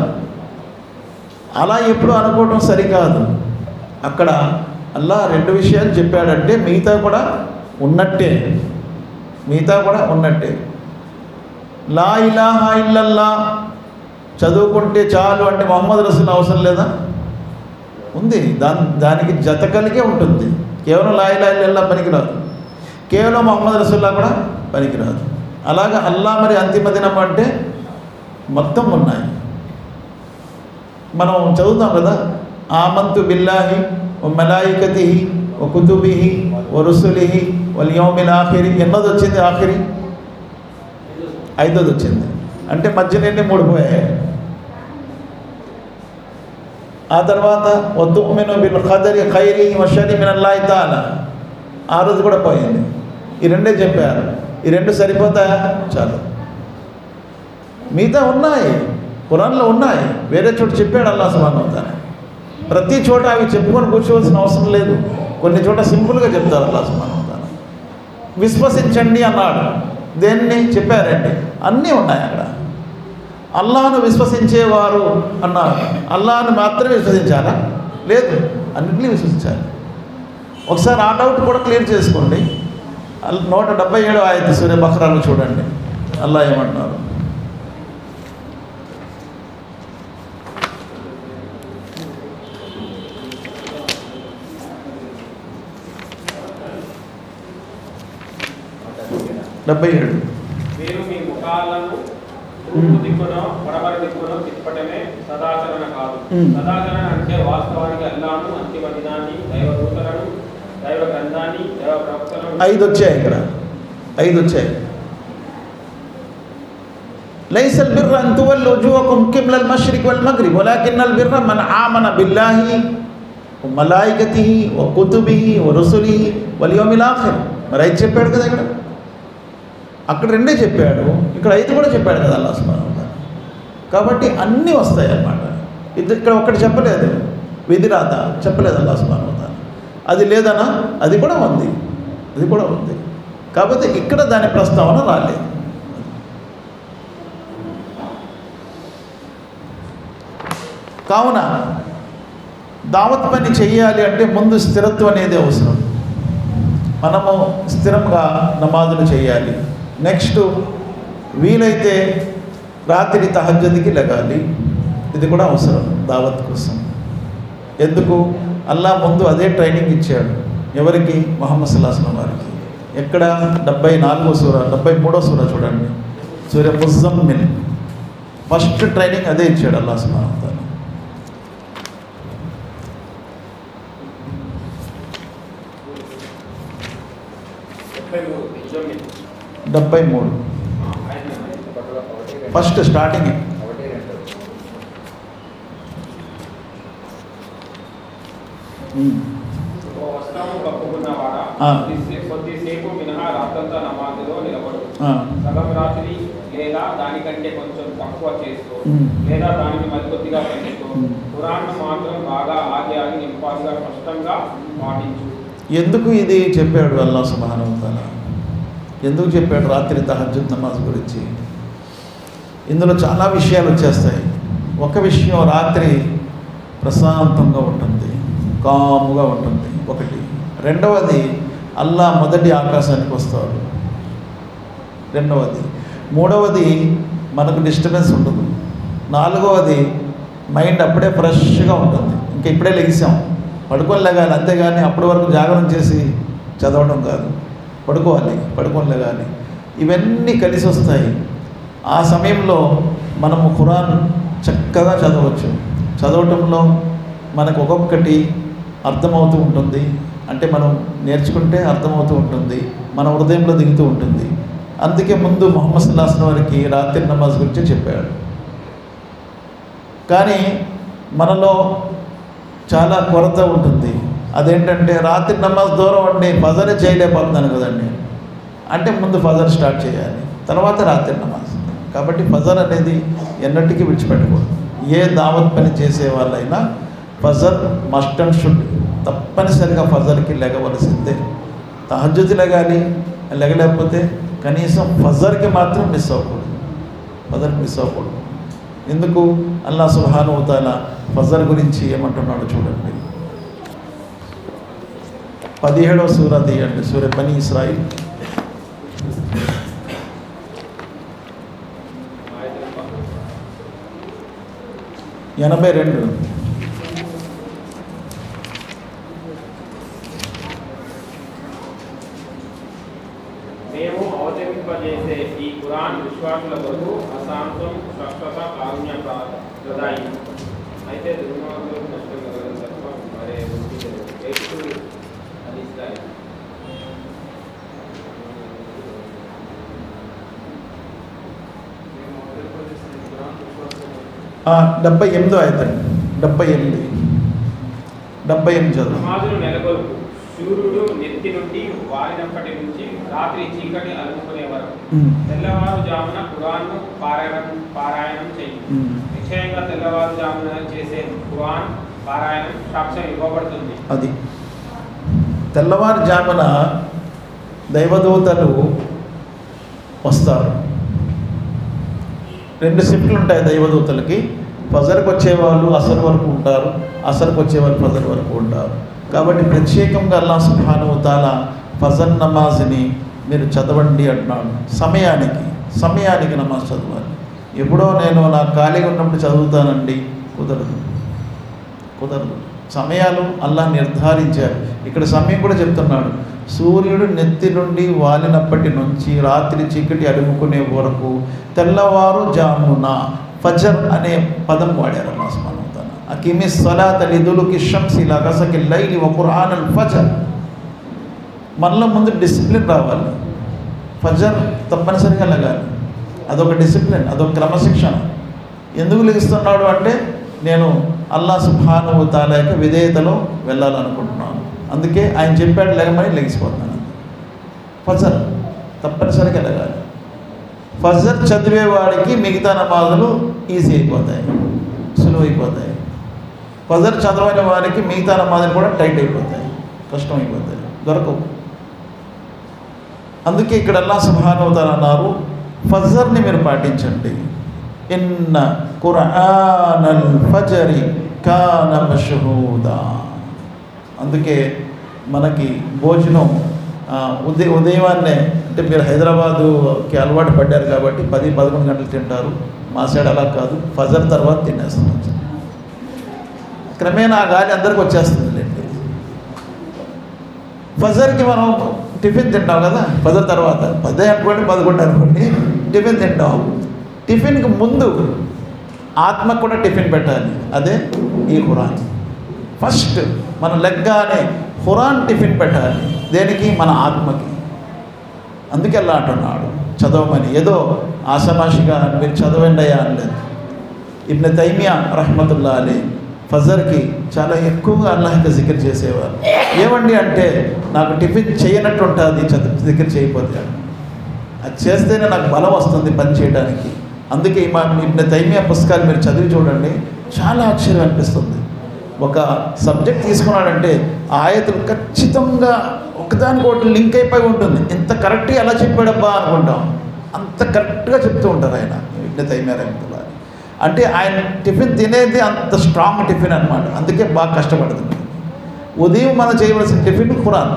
Speaker 1: అలా ఎప్పుడు అనుకోవడం సరికాదు. అక్కడ అల్లాహ్ 2 విషయాలు చెప్పాడంటే మిగతా కూడా ఉన్నట్టే. లా ఇలాహా ఇల్లల్లా చదువుకుంటే చాలు అంటే మొహమ్మద్ రసూల్ అవసరం లేదా? ఉంది. దానికి జత కలిగే ఉంటుంది. కేవలం లా ఇలాహా ఇల్లల్లా పనికిరాదు, కేవలం మొహమ్మద్ రసూల్లా కూడా పనికిరాదు. అలాగా అల్లాహ్ మరి అంతిమ దినం అంటే మొత్తం ఉన్నాయి. మనం చదువుతాం కదా, ఆమంతు బిల్లాహి వ మలాయికతిహి వ కుతుబిహి వ రుసులిహి వల్ యౌమిల్ ఆఖిరి. ఎన్నోది వచ్చింది? ఆఖిరి 5ది వచ్చింది. అంటే మధ్యనే 3 పోయాయి. ఆ తర్వాత వ తుమిను బిల్ ఖదరి ఖైరిహి వ షర్రిహి మినల్లాహి తఆలా 6ది కూడా పోయింది. ఈ 2 చెప్పారు. ఈ 2 సరిపోతాయా? చాలు. మిగతా ఉన్నాయి, ఖురాన్లో ఉన్నాయి. వేరే చోట చెప్పాడు అల్లాహ్ సుబ్హానహు వ తఆలా. ప్రతి చోట అవి చెప్పుకొని కూర్చోవలసిన అవసరం లేదు. కొన్ని చోట సింపుల్గా చెప్తారు అల్లాహ్ సుబ్హానహు వ తఆలా. విశ్వసించండి అన్నాడు. దేన్ని చెప్పారండి? అన్నీ ఉన్నాయి అక్కడ. అల్లాహ్ను విశ్వసించేవారు అన్నారు. అల్లాహ్ను మాత్రమే విశ్వసించాలా? లేదు, అన్నింటినీ విశ్వసించాలి. ఒకసారి ఆ డౌట్ కూడా క్లియర్ చేసుకోండి. 177 ఆయత్ సూర బఖరాలో చూడండి అల్లాహ్ ఏమంటున్నారు.
Speaker 3: మీరు మీ ముఖాలను తూర్పు దిక్కునో పడమర దిక్కునో తిప్పటమే సదాచరణ కాదు. సదాచరణ అంటే వాస్తవానికి అల్లాహ్ను, అంతిమ దినాన్ని, దైవదూతలను, దైవ గ్రంథాన్ని, దైవ ప్రవక్తలను
Speaker 1: 5 వచ్చాయి ఇక్కడ, 5 వచ్చాయి. లైసల్ బిర్ర అన్ తువల్లు వజూహకుమ్ కిబ్లల్ మష్రిక్ వల్ మగ్రిబ్ వలాకిన్నల్ బిర్ర మన్ ఆమన బిల్లాహి వ మలాయికతిహి వ కుతుబిహి వ రుసులిహి వల్ యౌమిల్ ఆఖిర్. మరి 5 చెప్పాడు కదా ఇక్కడ, అక్కడ 2 చెప్పాడు, ఇక్కడ 5 కూడా చెప్పాడు కదా అల్లాహ్ సుబ్హానహు వ తఆలా. కాబట్టి అన్నీ వస్తాయి అన్నమాట. ఇక్కడ ఒక్కటి చెప్పలేదు, విధిరాత చెప్పలేదు అల్లాహ్ సుబ్హానహు వ తఆలా. అది లేదనా, అది కూడా ఉంది, అది కూడా ఉంది. కాకపోతే ఇక్కడ దాని ప్రస్తావన రాలేదు. కావున దావత్ పని చెయ్యాలి అంటే ముందు స్థిరత్వం అనేది అవసరం. మనము స్థిరంగా నమాజులు చేయాలి. నెక్స్ట్ వీలైతే రాత్రి తహజ్జుద్కి లెగాలి, ఇది కూడా అవసరం దావత్ కోసం. ఎందుకు? అల్లాహ్ ముందు అదే ట్రైనింగ్ ఇచ్చాడు. ఎవరికి? ముహమ్మద్ సల్లల్లాహు అలైహి వసల్లం వారికి. ఎక్కడ? 74వ సూర, 73వ సూర చూడండి, సూర ముజమ్మిల్. ఫస్ట్ ట్రైనింగ్ అదే ఇచ్చాడు అల్లాహ్ సుబ్హానహు వ తఆలా. 73 ఫస్ట్ స్టార్టింగ్.
Speaker 3: వస్త్రము కప్పుకున్నవాడా, కొద్దిసేపు మినహా రాత్రంతా నమాజులో నిలబడు. సగం రాత్రి లేదా దానికంటే కొంచెం తక్కువ చేస్తూ లేదా దానిని మరికొద్దిగా పెంచుతూ ఖురాన్ను మాత్రం బాగా ఆగి ఆగి నింపాలుగా స్పష్టంగా పాటించు.
Speaker 1: ఎందుకు ఇది చెప్పాడు అల్లాహ్ సుబ్హానహు వ తఆలా? ఎందుకు చెప్పాడు రాత్రి తహజ్జుద్ నమాజ్ గురించి? ఇందులో చాలా విషయాలు వచ్చేస్తాయి. ఒక విషయం, రాత్రి ప్రశాంతంగా ఉంటుంది, కాముగా ఉంటుంది, ఒకటి. రెండవది, అల్లాహ్ మొదటి ఆకాశానికి వస్తారు, రెండవది. మూడవది, మనకు డిస్టర్బెన్స్ ఉండదు. నాలుగవది, మైండ్ అప్పుడే ఫ్రెష్గా ఉంటుంది. ఇంకా ఇప్పుడే లెగిసాం, పడుకొని లేగాలి, అంతేగాని అప్పటి వరకు జాగరణ చేసి చదవడం కాదు. పడుకొని లేగాలి. ఇవన్నీ కలిసి వస్తాయి. ఆ సమయంలో మనము ఖురాన్ చక్కగా చదవచ్చు. చదవటంలో మనకు ఒక్కొక్కటి అర్థమవుతూ ఉంటుంది. అంటే మనం నేర్చుకుంటే అర్థమవుతూ ఉంటుంది, మన హృదయంలో దిగుతూ ఉంటుంది. అందుకే ముందు ముహమ్మద్ సల్లల్లాహు అలైహి వసల్లం వారికి రాత్రి నమాజ్ గురించి చెప్పాడు. కానీ మనలో చాలా కొరత ఉంటుంది. అదేంటంటే రాత్రి నమాజ్ దూరం అండి, ఫజర్ చేయలేకపోతున్నాను కదండి అంటే ముందు ఫజర్ స్టార్ట్ చేయాలి, తర్వాత రాత్రి నమాజ్. కాబట్టి ఫజర్ అనేది ఎన్నటికీ విడిచిపెట్టకూడదు. ఏ దావత్ పని చేసే వాళ్ళైనా ఫజర్ మస్ట్ అండ్ షుడ్, తప్పనిసరిగా ఫజర్కి లెగవలసిందే. తహజ్జుద్ లెగాలి, లెగలేకపోతే కనీసం ఫజర్కి మాత్రం మిస్ అవ్వకూడదు. ఎందుకు? అల్లాహ్ సుబ్హానహు వ తఆలా ఫజర్ గురించి ఏమంటున్నాడు చూడండి. 17వ సూర తీయండి, సూర బనీ ఇస్రాయిల్. 82.
Speaker 3: మేము అవతరింపజేసే ఈ ఖురాన్ విశ్వాసుల కొరకు అశాంతం, స్పష్టత, కారుణ్య ప్రదాయి. అయితే దుర్మార్గులకు నష్టం కలగదు తప్ప మరే అది ఇస్తాయి.
Speaker 1: 78వ ఆయతండి, 78 చదువు.
Speaker 3: నమాజును నెలకొల్పు. సూర్యుడు నెత్తి నుండి వాలినప్పటి నుంచి రాత్రి చీకటి అలుముకునే వరకు తెల్లవారుజామున ఖురాన్ను పారాయణం చేయి. నిశ్చయంగా తెల్లవారుజామున చేసే ఖురాన్ పారాయణం సాక్ష్యం ఇవ్వబడుతుంది.
Speaker 1: అది తెల్లవారుజామున దైవదూతలు వస్తారు. 2 షిఫ్ట్లు ఉంటాయి దైవదూతలకి. ఫజర్కి వచ్చేవాళ్ళు అసర్ వరకు ఉంటారు, అసర్కి వచ్చేవాళ్ళు ఫజర్ వరకు ఉంటారు. కాబట్టి ప్రత్యేకంగా అల్లాహ్ సుబ్హానహు వ తఆలా ఫజర్ నమాజ్ని మీరు చదవండి అంటున్నాడు. సమయానికి నమాజ్ చదవాలి. ఎప్పుడో నేను నాకు ఖాళీగా ఉన్నప్పుడు చదువుతానండి, కుదరదు. సమయాలు అల్లాహ్ నిర్ధారించారు. ఇక్కడ సమయం కూడా చెప్తున్నాడు. సూర్యుడు నెత్తి నుండి వాలినప్పటి నుంచి రాత్రి చీకటి అలుముకునే వరకు తెల్లవారుజామున, ఫజర్ అనే పదం వాడారు అల్లాహ్ సుబ్హానహు వ తఆలా. అకీమిస్ సలాత లిదులుకి షంసి లా గసకి లైలి వ ఖురానల్ ఫజర్. మనలో ముందు డిసిప్లిన్ రావాలి. ఫజర్ తప్పనిసరిగా లెగాలి. అదొక డిసిప్లిన్, అదొక క్రమశిక్షణ. ఎందుకు లెగిస్తున్నాడు అంటే నేను అల్లాహ్ సుబ్హానహు వ తఆలా యొక్క విధేయతలో వెళ్ళాలనుకుంటున్నాను, అందుకే ఆయన చెప్పాడు లెగమని లెగిసిపోతున్నాను. ఫజర్ తప్పనిసరిగా లెగాలి. ఫజర్ చదివేవాడికి మిగతా నమాజులు ఈజీ అయిపోతాయి, సులువు అయిపోతాయి. ఫజర్ చదవని వారికి మిగతా నమాజులు కూడా టైట్ అయిపోతాయి, కష్టం అయిపోతాయి, దొరకవు. అందుకే ఇక్కడ అల్లాహ్ సుబ్హానహు వ తఆలా అన్నారు, ఫజర్ని మీరు పాటించండి. ఇన్న ఖురానల్ ఫజరి కాన మష్హూదా. అందుకే మనకి భోజనం ఉదయవాన్నే, అంటే మీరు హైదరాబాదుకి అలవాటు పడ్డారు కాబట్టి 10-11 గంటలు తింటారు. మా సైడ్ అలా కాదు, ఫజర్ తర్వాత తినేస్తాం. క్రమేణా ఆ గాలి అందరికి వచ్చేస్తుంది లేండి. ఫజర్కి మనం టిఫిన్ తింటాం కదా, ఫజర్ తర్వాత 10 అనుకోండి 11 అనుకోండి టిఫిన్ తింటాం. టిఫిన్కి ముందు ఆత్మకు కూడా టిఫిన్ పెట్టాలి, అదే ఈ ఖురాన్. ఫస్ట్ మనం లెగ్గానే ఖురాన్ టిఫిన్ పెట్టాలి. దేనికి? మన ఆత్మకి. అందుకే అలా అంటున్నాడు చదవమని. ఏదో ఆషామాషిగా మీరు చదవండి అయ్యా అనలేదు. ఇబ్న్ తైమియా రహ్మతుల్లా అలీ ఫజర్కి చాలా ఎక్కువగా అల్లాహ్కి జిక్ర్ చేసేవారు. ఏమండి అంటే నాకు టిఫిన్ చేయనట్టు ఉంటుంది జిక్ర్ చేయకపోతే, అది చేస్తేనే నాకు బలం వస్తుంది పని చేయడానికి. అందుకే ఇబ్న్ తైమియా పుస్తకాలు మీరు చదివి చూడండి, చాలా ఆశ్చర్యం అనిపిస్తుంది. ఒక సబ్జెక్ట్ తీసుకున్నాడంటే ఆయతులు ఖచ్చితంగా ఒకదానికొకటి లింక్ అయిపోయి ఉంటుంది. ఇంత కరెక్ట్గా ఎలా చెప్పాడబ్బా అనుకుంటాం, అంత కరెక్ట్గా చెప్తూ ఉంటారు ఆయన ఇబ్న్ తైమియా రహ్మతుల్లాహి. అంటే ఆయన టిఫిన్ తినేది అంత స్ట్రాంగ్ టిఫిన్ అనమాట. అందుకే బాగా కష్టపడుతుంది. ఉదయం మనం చేయవలసిన టిఫిన్ ఖురాన్.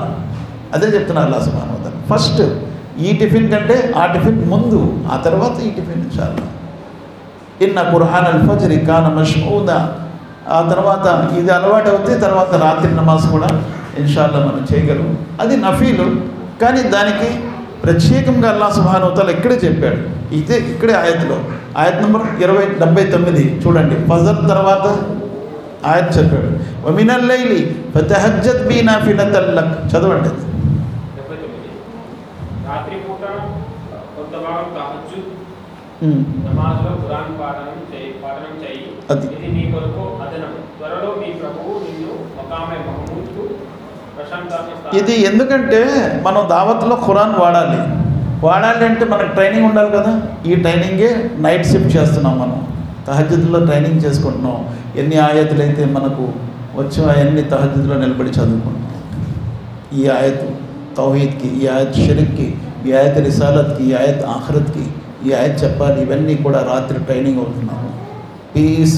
Speaker 1: అదే చెప్తున్నారు అల్లాహ్ సుబ్హానహు వ తఆలా. ఫస్ట్ ఈ టిఫిన్ కంటే ఆ టిఫిన్ ముందు, ఆ తర్వాత ఈ టిఫిన్ ఇన్షాల్లాహ్. ఇన్న ఖురానల్ ఫజ్రి కాన మష్హూదా. ఆ తర్వాత ఇది అలవాటు అవుతే తర్వాత రాత్రి నమాజ్ కూడా ఇన్షాల్లాహ్ మనం చేయగలం. అది నఫీలు, కానీ దానికి ప్రత్యేకంగా అల్లాహ్ సుబ్హానహు వ తఆలా ఇక్కడే చెప్పాడు. ఇక్కడే ఆయత్లో, ఆయత్ నెంబర్ 79 చూడండి. ఫజర్ తర్వాత ఆయత్ చెప్పాడు, వమినల్ లైలి ఫతహజ్జద్ బి నాఫిలతన్ లక్. చదవండి.
Speaker 3: రాత్రి పూట కొంత భాగం తహజ్జుద్ నమాజ్లో ఖురాన్ పాఠనం చేయి, ఇది నీ కొరకు అదనం. త్వరలో మీ ప్రభువు నిన్ను మకామే మహమూద్కు ప్రశాంతత.
Speaker 1: ఇది ఎందుకంటే మనం దావత్లో ఖురాన్ వాడాలి అంటే మనకు ట్రైనింగ్ ఉండాలి కదా. ఈ ట్రైనింగే నైట్ షిఫ్ట్ చేస్తున్నాం మనం, తహజ్జుద్లో ట్రైనింగ్ చేసుకుంటున్నాం. ఎన్ని ఆయతులు అయితే మనకు వచ్చో అవన్నీ తహజ్జుద్లో నిలబడి చదువుకుంటున్నాం. ఈ ఆయత్ తౌహీద్కి, ఈ ఆయత్ షరీక్కి, ఈ ఆయత్ రిసాలత్కి, ఈ ఆయత్ ఆఖరత్కి, ఈ ఆయత్ చెప్పాలి. ఇవన్నీ కూడా రాత్రి ట్రైనింగ్ అవుతున్నాము. పీస్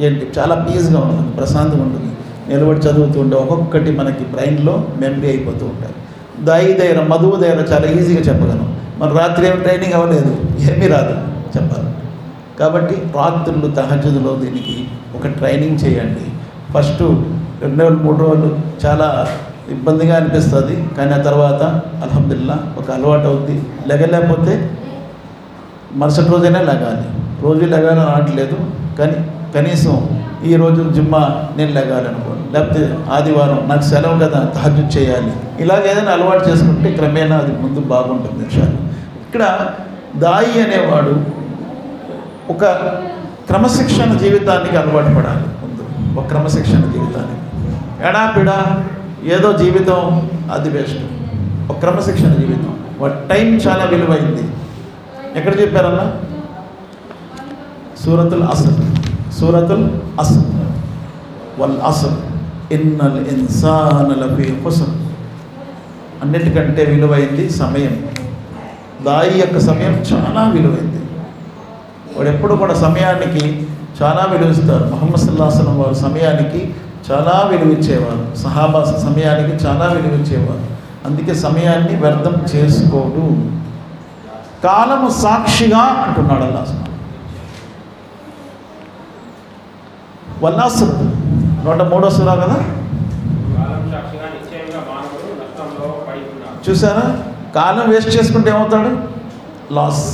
Speaker 1: ఏంటి, చాలా పీస్గా ఉంటుంది, ప్రశాంతంగా ఉంటుంది. నిలబడి చదువుతూ ఉంటే ఒక్కొక్కటి మనకి బ్రెయిన్లో మెమరీ అయిపోతూ ఉంటాయి. దాయి దగ్గర మధువు దగ్గర చాలా ఈజీగా చెప్పగలం. మన రాత్రి ఏమి ట్రైనింగ్ అవ్వలేదు, ఏమీ రాదు చెప్పాలి. కాబట్టి రాత్రులు తహజ్జుద్లో దీనికి ఒక ట్రైనింగ్ చేయండి. ఫస్ట్ 2 రోజులు 3 రోజులు చాలా ఇబ్బందిగా అనిపిస్తుంది, కానీ ఆ తర్వాత అల్హమ్దులిల్లాహ్ ఒక అలవాటు అవుద్ది. లెగలేకపోతే మరుసటి రోజైనా లెగాలి. రోజు లెగాలని అనట్లేదు, కానీ కనీసం ఈరోజు జుమ్మా నేను లెగాలనుకోండి, లేకపోతే ఆదివారం నాకు సెలవు కదా తహజ్జుద్ చేయాలి. ఇలాగ ఏదైనా అలవాటు చేసుకుంటే క్రమేణా అది ముందు బాగుంటుంది ఇన్షాల్లాహ్. ఇక్కడ దాయి అనేవాడు ఒక క్రమశిక్షణ జీవితానికి అలవాటు పడాలి. ముందు ఒక క్రమశిక్షణ జీవితానికి, ఎడాపిడా ఏదో జీవితం అది బెస్ట్. ఒక క్రమశిక్షణ జీవితం, వాటి టైం చాలా విలువైంది. ఎక్కడ చెప్పారన్నా? సూరతుల్ అస్ర్ వల్ అస్ర్ ఇన్నల్ ఇన్సాన లఫీ ఖుస్ర్. అన్నిటికంటే విలువైంది సమయం. దాయి యొక్క సమయం చాలా విలువైంది. వాడు ఎప్పుడు కూడా సమయానికి చాలా విలువిస్తారు. ముహమ్మద్ సల్లల్లాహు అలైహి వసల్లం వారు సమయానికి చాలా విలువిచ్చేవారు. సహాబా సమయానికి చాలా విలువిచ్చేవారు. అందుకే సమయాన్ని వ్యర్థం చేసుకోడు. కాలము సాక్షిగా అంటున్నాడు అల్లాహ్. వల్ అస్ర్ 103వ సూరా కదా. చూసారా, కాలం వేస్ట్ చేసుకుంటే ఏమవుతాడు? లాస్.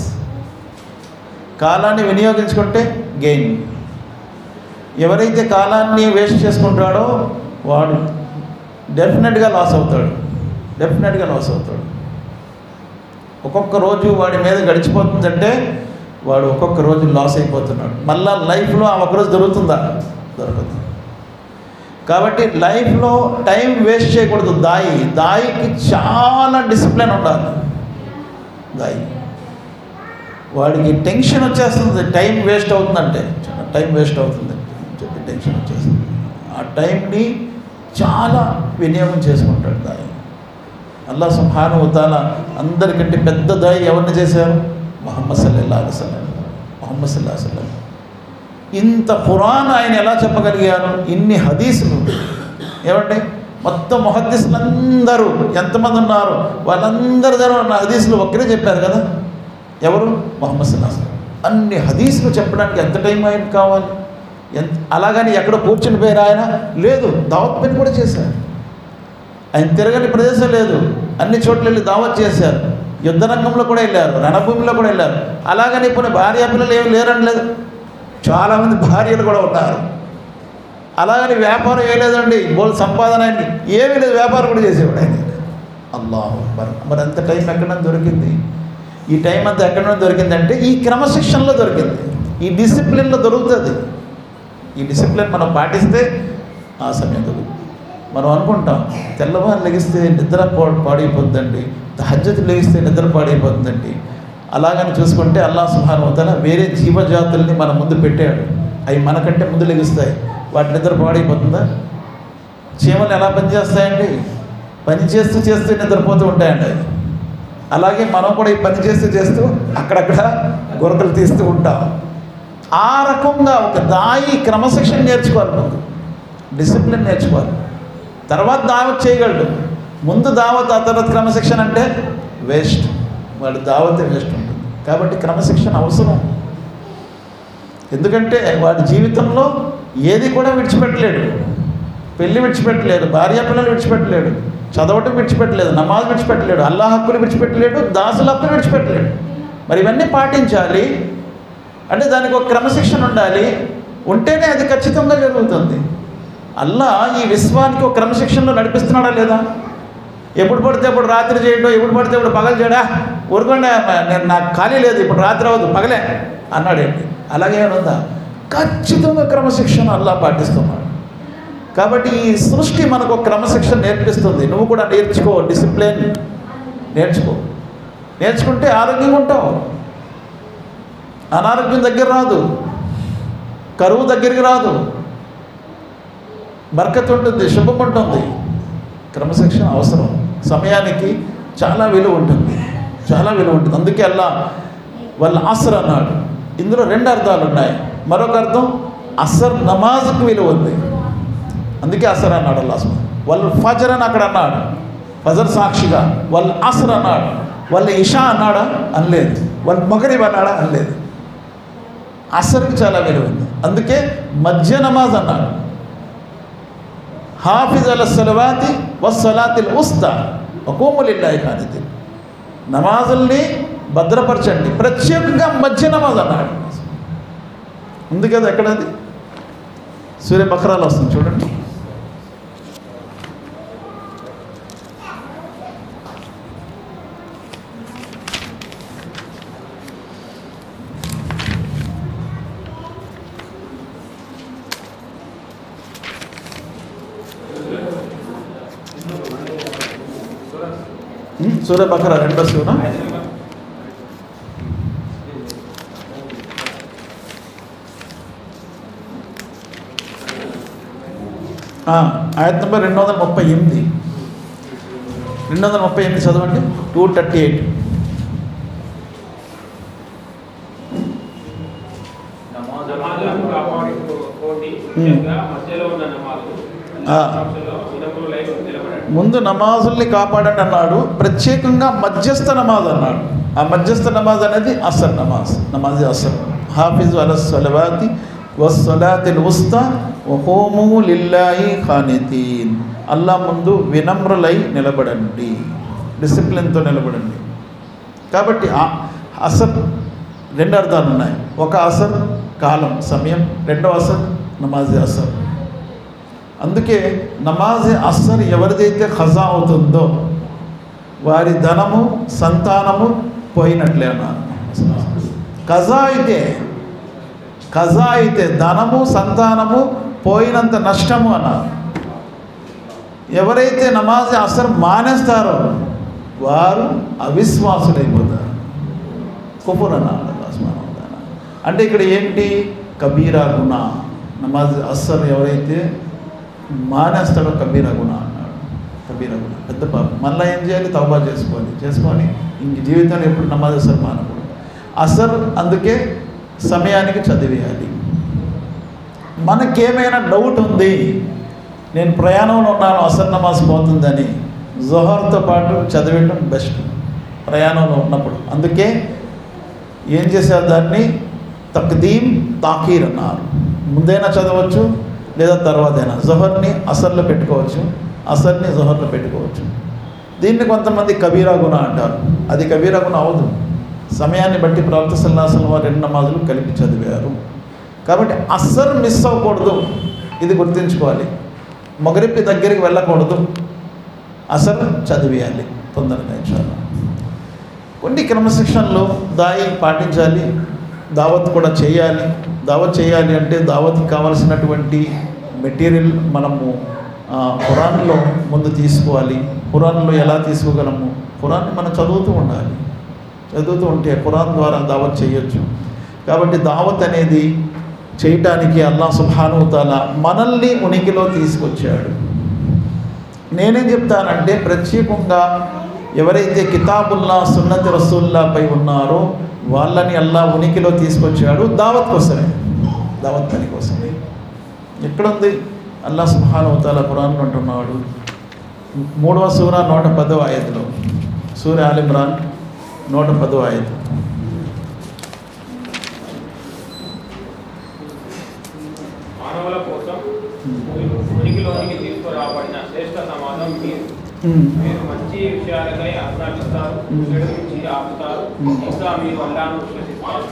Speaker 1: కాలాన్ని వినియోగించుకుంటే గెయిన్. ఎవరైతే కాలాన్ని వేస్ట్ చేసుకుంటాడో వాడు డెఫినెట్గా లాస్ అవుతాడు. డెఫినెట్గా లాస్ అవుతాడు. ఒక్కొక్క రోజు వాడి మీద గడిచిపోతుందంటే వాడు ఒక్కొక్క రోజు లాస్ అయిపోతున్నాడు. మళ్ళా లైఫ్లో ఆ ఒక్కరోజు దొరుకుతుందా? దొరకదు. కాబట్టి లైఫ్లో టైం వేస్ట్ చేయకూడదు. దాయికి చాలా డిసిప్లిన్ ఉండాలి. వాడికి టెన్షన్ వచ్చేస్తుంది, టైం వేస్ట్ అవుతుందంటే, టైం వేస్ట్ అవుతుంది చెప్పి టెన్షన్ వచ్చేస్తుంది. ఆ టైంని చాలా వినియోగం చేసుకుంటాడు దాయి. అల్లాహ్ సుబ్హానహు వ తఆలా అందరికంటే పెద్ద దాయి ఎవరిని చేశారు? ముహమ్మద్ సల్లల్లాహు అలైహి వసల్లం. ఇంత ఖురాన్ ఆయన ఎలా చెప్పగలిగారు? ఇన్ని హదీసులు. ఏమంటే మొత్తం ముహద్దీసులందరూ ఎంతమంది ఉన్నారు? వాళ్ళందరి దగ్గర ఉన్న హదీసులు ఒక్కరే చెప్పారు కదా. ఎవరు? ముహమ్మద్ సల్లల్లాహు అలైహి వసల్లం. అన్ని హదీసులు చెప్పడానికి ఎంత టైం ఆయన కావాలి? అలాగని ఎక్కడ కూర్చుని పోయారు ఆయన? లేదు, దావత్ పని కూడా చేశారు. ఆయన తిరగని ప్రదేశం లేదు, అన్ని చోట్ల వెళ్ళి దావత్ చేశారు. యుద్ధ రంగంలో కూడా వెళ్ళారు, రణభూమిలో కూడా వెళ్ళారు. అలాగని ఇప్పుడు భార్య పిల్లలు ఏమి లేరని లేదు, చాలామంది భార్యలు కూడా ఉన్నారు. అలాగని వ్యాపారం ఏ లేదండి, బోల్ సంపాదన అయింది ఏమీ లేదు, వ్యాపారం కూడా చేసేవాడు ఆయన. అల్లాహు అక్బర్. మరి అంత టైం ఎక్కడ దొరికింది? ఈ టైం అంతా ఎక్కడ దొరికిందంటే ఈ క్రమశిక్షణలో దొరికింది, ఈ డిసిప్లిన్లో దొరుకుతుంది. ఈ డిసిప్లిన్ మనం పాటిస్తే ఆ సమయం దొరుకుతుంది. మనం అనుకుంటాం తెల్లవారు లెగిస్తే నిద్ర పాడైపోతుందండి, తహజ్జుద్ లెగిస్తే నిద్ర పాడైపోతుందండి. అలాగని చూసుకుంటే అల్లాహ్ సుబ్హానహు వ తఆలా వేరే జీవజాతుల్ని మన ముందు పెట్టాడు. అవి మనకంటే ముందు లెగిస్తాయి, వాటి నిద్ర పాడైపోతుందా? చీమలు ఎలా పనిచేస్తాయండి? పని చేస్తూ నిద్రపోతూ ఉంటాయండి అవి. అలాగే మనం కూడా ఈ పని చేస్తూ అక్కడక్కడ గొరకలు తీస్తూ ఉంటాం. ఆ రకంగా ఒక దాయి క్రమశిక్షణ నేర్చుకోవాలి, ముందు డిసిప్లిన్ నేర్చుకోవాలి, తర్వాత దావత్ చేయగలడు. ముందు దావత్ ఆ తర్వాత క్రమశిక్షణ అంటే వేస్ట్, వాడు దావతే వేస్ట్ ఉంటుంది. కాబట్టి క్రమశిక్షణ అవసరం. ఎందుకంటే వాడి జీవితంలో ఏది కూడా విడిచిపెట్టలేడు. పెళ్ళి విడిచిపెట్టలేడు, భార్యాపిల్లలు విడిచిపెట్టలేడు, చదవటం విడిచిపెట్టలేదు, నమాజ్ విడిచిపెట్టలేడు, అల్లాహ్ హక్కులు విడిచిపెట్టలేడు, దాసుల హక్కులు విడిచిపెట్టలేడు. మరి ఇవన్నీ పాటించాలి అంటే దానికి ఒక క్రమశిక్షణ ఉండాలి. ఉంటేనే అది ఖచ్చితంగా జరుగుతుంది. అల్లాహ్ ఈ విశ్వానికి ఒక క్రమశిక్షణలో నడిపిస్తున్నాడా లేదా? ఎప్పుడు పడితే అప్పుడు రాత్రి చేయడం, ఎప్పుడు పడితే అప్పుడు పగలు చేయడా, ఊరుకోండి నేను నాకు ఖాళీ లేదు, ఇప్పుడు రాత్రి అవ్వదు పగలే అన్నాడేంటి? అలాగే ఉందా? ఖచ్చితంగా క్రమశిక్షణ అల్లాహ్ పాటిస్తున్నాడు. కాబట్టి ఈ సృష్టి మనకు ఒక క్రమశిక్షణ నేర్పిస్తుంది. నువ్వు కూడా నేర్చుకో, డిసిప్లిన్ నేర్చుకుంటే ఆరోగ్యంగా ఉంటావు. అనారోగ్యం దగ్గర రాదు, కరువు దగ్గరికి రాదు, బర్కత్ ఉంటుంది, శుభం ఉంటుంది. క్రమశిక్షణ అవసరం. సమయానికి చాలా విలువ ఉంటుంది. అందుకే అల్లాహ్ వాళ్ళ అసర్ అన్నాడు. ఇందులో రెండు అర్థాలు ఉన్నాయి. మరొక అర్థం అసర్ నమాజ్కి విలువ ఉంది, అందుకే అసర్ అన్నాడు అల్లాహ్. వాళ్ళు ఫజర్ అని అక్కడ అన్నాడు, ఫజర్ సాక్షిగా. వాళ్ళు అసర్ అన్నాడు, వాళ్ళు ఇషా అన్నాడా? అనలేదు. వాళ్ళు మగరిబ్ అన్నాడా? అనలేదు. అసర్కి చాలా విలువ ఉంది, అందుకే మధ్య నమాజ్ అన్నాడు. హాఫిజ్ అల సలవాతి వస్సలాతిల్ ఉస్తా వఖూము లిల్లాహి ఖానితీన్. నమాజుల్ని భద్రపరచండి, ప్రత్యేకంగా మధ్య నమాజ్ అన్నాడు. ఉంది కదా ఎక్కడది? సూర్య బక్రాలు వస్తుంది చూడండి. సూర్య బక్రా 2వ సూర ఆయత్ నంబర్ 238. 238 చదవండి. 238. ముందు నమాజుల్ని కాపాడండి అన్నాడు, ప్రత్యేకంగా మధ్యస్థ నమాజ్ అన్నాడు. ఆ మధ్యస్థ నమాజ్ అనేది అసర్ నమాజ్ అసర్. హాఫిజు అల సలవాతి వస్సలాతిల్ ఉస్తా వఖూము లిల్లాహి ఖానితీన్. అల్లాహ్ ముందు వినమ్రులై నిలబడండి, డిసిప్లిన్తో నిలబడండి. కాబట్టి అసర్ రెండు అర్థాలు ఉన్నాయి. ఒక అసర్ కాలం సమయం, రెండవ అసర్ నమాజ్ అసర్. అందుకే నమాజ్ అస్సర్ ఎవరిదైతే ఖజా అవుతుందో, వారి ధనము సంతానము పోయినట్లే అన్నారు. కజా అయితే ధనము సంతానము పోయినంత నష్టము అన్నారు. ఎవరైతే నమాజ్ అసలు మానేస్తారో వారు అవిశ్వాసులైపోతారు. కుఫర్ అన్నారు. అంటే ఇక్కడ ఏంటి? కబీరా గుణ. నమాజ్ అస్సలు ఎవరైతే మానేస్తాడో కబీరా గుణ అన్నాడు. కబీరా గుణ పెద్ద పాపం. మళ్ళీ ఏం చేయాలి? తౌబా చేసుకొని ఇంక జీవితంలో ఎప్పుడు నమాజ్ అసలు మానకూడదు. అసలు అందుకే సమయానికి చదివేయాలి. మనకేమైనా డౌట్ ఉంది, నేను ప్రయాణంలో ఉన్నాను అసలు నమాజ్ పోతుందని, జోహర్తో పాటు చదివేయడం బెస్ట్ ప్రయాణంలో ఉన్నప్పుడు. అందుకే ఏం చేశారు? దాన్ని తక్దీమ్ తాఖీర్ అన్నారు. ముందైనా చదవచ్చు లేదా తర్వాతైనా. జోహర్ని అసర్లో పెట్టుకోవచ్చు, అసర్ని జోహర్లో పెట్టుకోవచ్చు. దీన్ని కొంతమంది కబీరా గుణ అంటారు. అది కబీరా గుణ అవదు. సమయాన్ని బట్టి ప్రవక్త సల్లల్లాహు అలైహి వసల్లం వారు 2 నమాజులు కలిపి చదివారు. కాబట్టి అస్సర్ మిస్ అవ్వకూడదు, ఇది గుర్తుంచుకోవాలి. మగరిబ్ దగ్గరికి వెళ్ళకూడదు, అసలు చదివేయాలి తొందరగా ఇన్షాల్లాహ్. కొన్ని క్రమశిక్షణలు పాటించాలి. దావత్ కూడా చేయాలి. దావత్ చేయాలి అంటే దావత్కి కావాల్సినటువంటి మెటీరియల్ మనము ఖురాన్లో ముందు తీసుకోవాలి. ఖురాన్లో ఎలా తీసుకోగలము? ఖురాన్ని మనం చదువుతూ ఉండాలి. చదువుతూ ఉంటే ఖురాన్ ద్వారా దావత్ చేయొచ్చు. కాబట్టి దావత్ అనేది చేయటానికి అల్లాహ్ సుబ్హానహు తఆలా మనల్ని ఉనికిలో తీసుకొచ్చాడు. నేనేం చెప్తానంటే ప్రత్యేకంగా ఎవరైతే కితాబుల్లా సున్నతి రసూల్లాపై ఉన్నారో వాళ్ళని అల్లాహ్ ఉనికిలో తీసుకొచ్చాడు దావత్ కోసమే, దావత్ పని కోసమే. ఎక్కడుంది? అల్లాహ్ సుబ్హానహు తఆలా ఖురాన్లో అంటున్నాడు 3వ సూరా 110వ ఆయతులో, సూరా ఆల్ ఇమ్రాన్ 110వ ఆయతు.
Speaker 3: మానవుల కోసం ఉనికిలోనికి తీసుకురాబడిన శ్రేష్ఠ సమాజం మీరు మంచి విషయాలకై ఆజ్ఞాపిస్తారు, చెడు నుంచి ఆపుతారు, ఇంకా మీరు అల్లాహ్ను విశ్వసిస్తారు.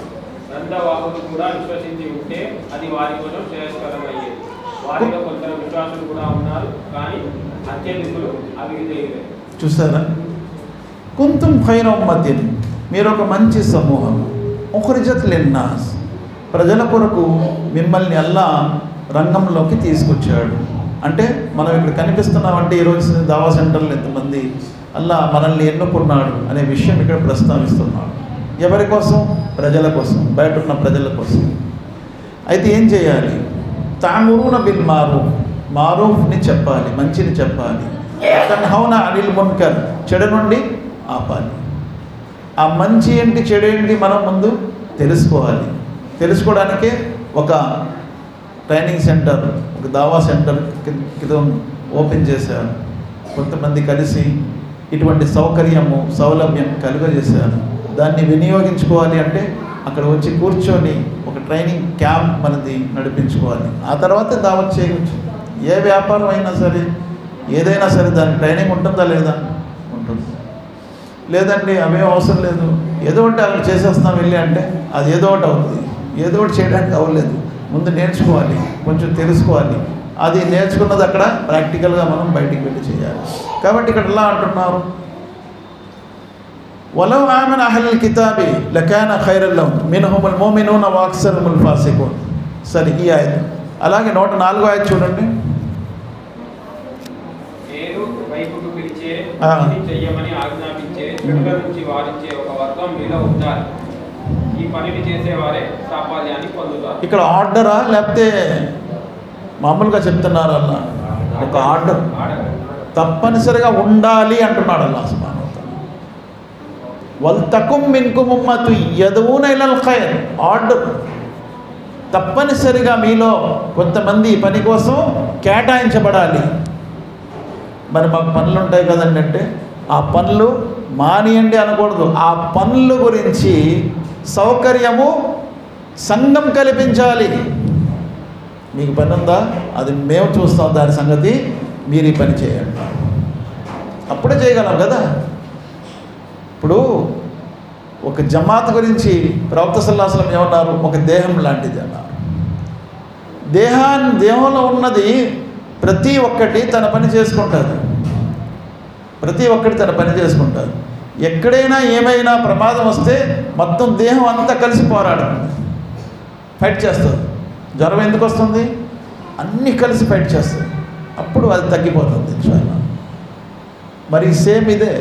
Speaker 3: గ్రంథవాహులు కూడా విశ్వసించి ఉంటే అది వారి కోసం శ్రేయస్కరమయ్యేది. వారిలో కొందరు విశ్వాసులు కూడా ఉన్నారు, కానీ అత్యధికులు అవిధేయులే.
Speaker 1: చూసారా? కుంతుం ఖైర ఉమ్మతిన్, మీరు ఒక మంచి సమూహం. ఉఖ్రిజత్ లిన్నాస్, ప్రజల కొరకు మిమ్మల్ని అల్లాహ్ రంగంలోకి తీసుకొచ్చాడు. అంటే మనం ఇక్కడ కనిపిస్తున్నామంటే ఈరోజు దావా సెంటర్లో ఎంతమంది అల్లాహ్ మనల్ని ఎన్నుకున్నాడు అనే విషయం ఇక్కడ ప్రస్తావిస్తున్నాడు. ఎవరి కోసం? ప్రజల కోసం, బయట ఉన్న ప్రజల కోసం. అయితే ఏం చేయాలి? తామురున బిల్ మారూఫ్, మారూఫ్ని చెప్పాలి, మంచిని చెప్పాలి. తన్హౌన అనిల్ మున్కర్, చెడు నుండి ఆపాలి. ఆ మంచి ఏంటి చెడు ఏంటి మనం ముందు తెలుసుకోవాలి. తెలుసుకోవడానికే ఒక ట్రైనింగ్ సెంటర్, ఒక దావా సెంటర్ క్రితం ఓపెన్ చేశారు. కొంతమంది కలిసి ఇటువంటి సౌలభ్యం కలుగజేశారు. దాన్ని వినియోగించుకోవాలి అంటే అక్కడ వచ్చి కూర్చొని ఒక ట్రైనింగ్ క్యాంప్ మనది నడిపించుకోవాలి. ఆ తర్వాత దావత్ చేయవచ్చు. ఏ వ్యాపారం అయినా సరే, ఏదైనా సరే దానికి ట్రైనింగ్ ఉంటుందా లేదా? ఉంటుంది. లేదండి అవేం అవసరం లేదు, ఏదో ఒకటి అక్కడ చేసేస్తాం వెళ్ళి అంటే అది ఏదో ఒకటి అవుతుంది. ఏదో ఒకటి చేయడానికి అవ్వలేదు. ముందు నేర్చుకోవాలి, కొంచెం తెలుసుకోవాలి. అది నేర్చుకున్నది అక్కడ ప్రాక్టికల్గా మనం బయటికి వెళ్ళి చేయాలి. కాబట్టి ఇక్కడ ఎలా అంటున్నారు? వలౌ ఆమన అహ్లుల్ కితాబి లకాన ఖైరన్ లహుమ్ మిన్హుముల్ ముమినూన వ అక్సరుహుల్ ఫాసికూన్. సరే, ఈ ఆయత. అలాగే 104వ ఆయత చూడండి.
Speaker 3: నేను వైపుకు పిలిచే చెయ్యమని ఆజ్ఞాపించే చెడుల నుంచి వారించే ఒక వర్గం మీద ఉండాలి. ఈ పనిని చేసేవారే సాఫల్యాన్ని పొందుతారు. ఇక్కడ
Speaker 1: ఆర్డరా లేకపోతే మామూలుగా చెప్తున్నారు? అలా ఒక ఆర్డర్ తప్పనిసరిగా ఉండాలి అంటున్నాడు అల్లాహ్ సుబ్హానహు వ తఆలా. వల్ తకుం మిన్కుం ఉమ్మతు యదూన ఇలల్ ఖైర్, ఆర్డర్. తప్పనిసరిగా మీలో కొంతమంది పని కోసం కేటాయించబడాలి. మరి మాకు పనులు ఉంటాయి కదండి అంటే ఆ పనులు మానియండి అనకూడదు. ఆ పనుల గురించి సౌకర్యము సంఘం కల్పించాలి. మీకు పని ఉందా? అది మేము చూస్తాం, దాని సంగతి మీరు ఈ పని చేయండి. అప్పుడే చేయగలం కదా. ఇప్పుడు ఒక జమాత్ గురించి ప్రవక్త సల్లల్లాహు అలైహి వసల్లం ఏమన్నారు? ఒక దేహం లాంటిది అన్నారు. దేహంలో ఉన్నది ప్రతి ఒక్కటి తన పని చేసుకుంటుంది. ప్రతి ఒక్కటి తన పని చేసుకుంటారు. ఎక్కడైనా ఏమైనా ప్రమాదం వస్తే మొత్తం దేహం అంతా కలిసి పోరాడుతుంది, ఫైట్ చేస్తుంది. జ్వరం ఎందుకు వస్తుంది? అన్నీ కలిసి ఫైట్ చేస్తుంది. అప్పుడు అది తగ్గిపోతుంది ఇన్షాల్లా. మరి సేమ్ ఇదే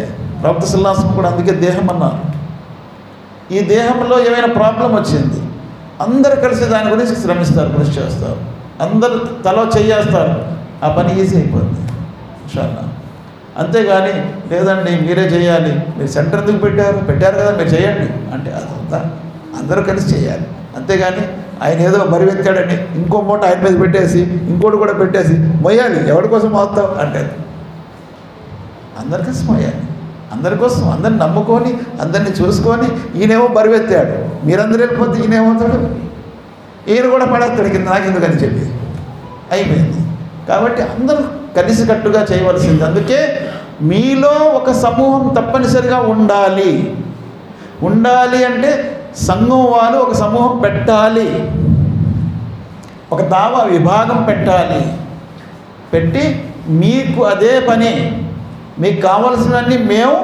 Speaker 1: ప్రవక్త సల్లల్లాహు అలైహి వసల్లం కూడా అందుకే దేహం అన్నారు. ఈ దేహంలో ఏమైనా ప్రాబ్లం వచ్చింది, అందరూ కలిసి దాని గురించి శ్రమిస్తారు, కృషి చేస్తారు, అందరూ తలో చెయ్యేస్తారు, ఆ పని ఈజీ అయిపోతుంది ఇన్షాల్లా. అంతేగాని లేదండి మీరే చేయాలి, మీరు సెంటర్ ఎందుకు పెట్టారు కదా మీరు చేయండి అంటే అదంతా అందరూ కలిసి చేయాలి. అంతేగాని ఆయన ఏదో బరువెత్తాడని ఇంకో మూట ఆయన మీద పెట్టేసి ఇంకోటి కూడా పెట్టేసి మొయ్యాలి, ఎవరి కోసం మోస్తావు అంటే అందరి కోసం మొయ్యాలి, అందరి కోసం అందరిని నమ్ముకొని అందరినీ చూసుకొని. ఈయనేమో బరువెత్తాడు, మీరందరూ వెళ్ళిపోతే ఈయనేమవుతాడు, ఈయన కూడా పడేస్తాడు కింద, నాకు ఎందుకని చెప్పి అయిపోయింది. కాబట్టి అందరూ కలిసికట్టుగా చేయవలసింది. అందుకే మీలో ఒక సమూహం తప్పనిసరిగా ఉండాలి. ఉండాలి అంటే సంఘం వాళ్ళు ఒక సమూహం పెట్టాలి, ఒక దావా విభాగం పెట్టాలి. పెట్టి మీకు అదే పని, మీకు కావాల్సినవన్నీ మేము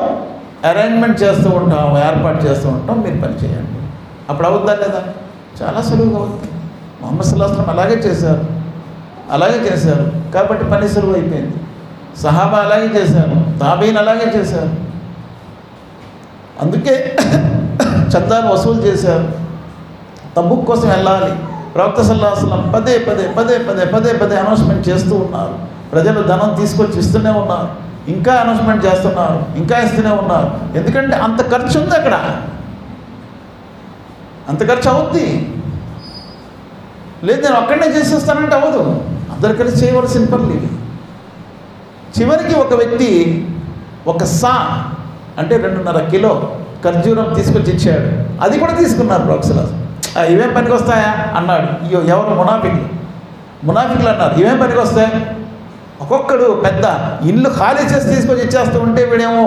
Speaker 1: అరేంజ్మెంట్ చేస్తూ ఉంటాం, ఏర్పాటు చేస్తూ ఉంటాం, మీరు పని చేయండి. అప్పుడు అవుద్దా లేదా? చాలా సులువుగా అవుతుంది. ముహమ్మద్ సల్లల్లాహు అలైహి వసల్లం అలాగే చేశారు కాబట్టి పని సులువు అయిపోయింది. సహాబా అలాగే చేశారు, తాబీన్ అలాగే చేశారు. అందుకే చందాను వసూలు చేశారు. తబుక్ కోసం వెళ్ళాలి, ప్రవక్త సల్లల్లాహు అలైహి వసల్లం పదే పదే అనౌన్స్మెంట్ చేస్తూ ఉన్నారు. ప్రజలు ధనం తీసుకొచ్చి ఇస్తూనే ఉన్నారు, ఇంకా అనౌన్స్మెంట్ చేస్తున్నారు, ఇంకా ఇస్తూనే ఉన్నారు. ఎందుకంటే అంత ఖర్చు ఉంది అక్కడ, అంత ఖర్చు అవుద్ది. లేదు నేను ఒక్కడనే చేసేస్తానంటే అవ్వదు, అందరు కలిసి చేయవలసిన పనులు ఇవి. చివరికి ఒక వ్యక్తి ఒక సా అంటే 2.5 కిలో ఖర్జూరం తీసుకొచ్చి ఇచ్చాడు. అది కూడా తీసుకున్నారు ప్రవక్త సల్లల్లాహు అలైహి వసల్లం. ఇవేం పనికి వస్తాయా అన్నాడు. ఎవరు? మునాఫికులు అన్నారు, ఇవేం పనికి వస్తాయి? ఒక్కొక్కడు పెద్ద ఇల్లు ఖాళీ చేసి తీసుకొచ్చి ఇచ్చేస్తూ ఉంటే వీడేమో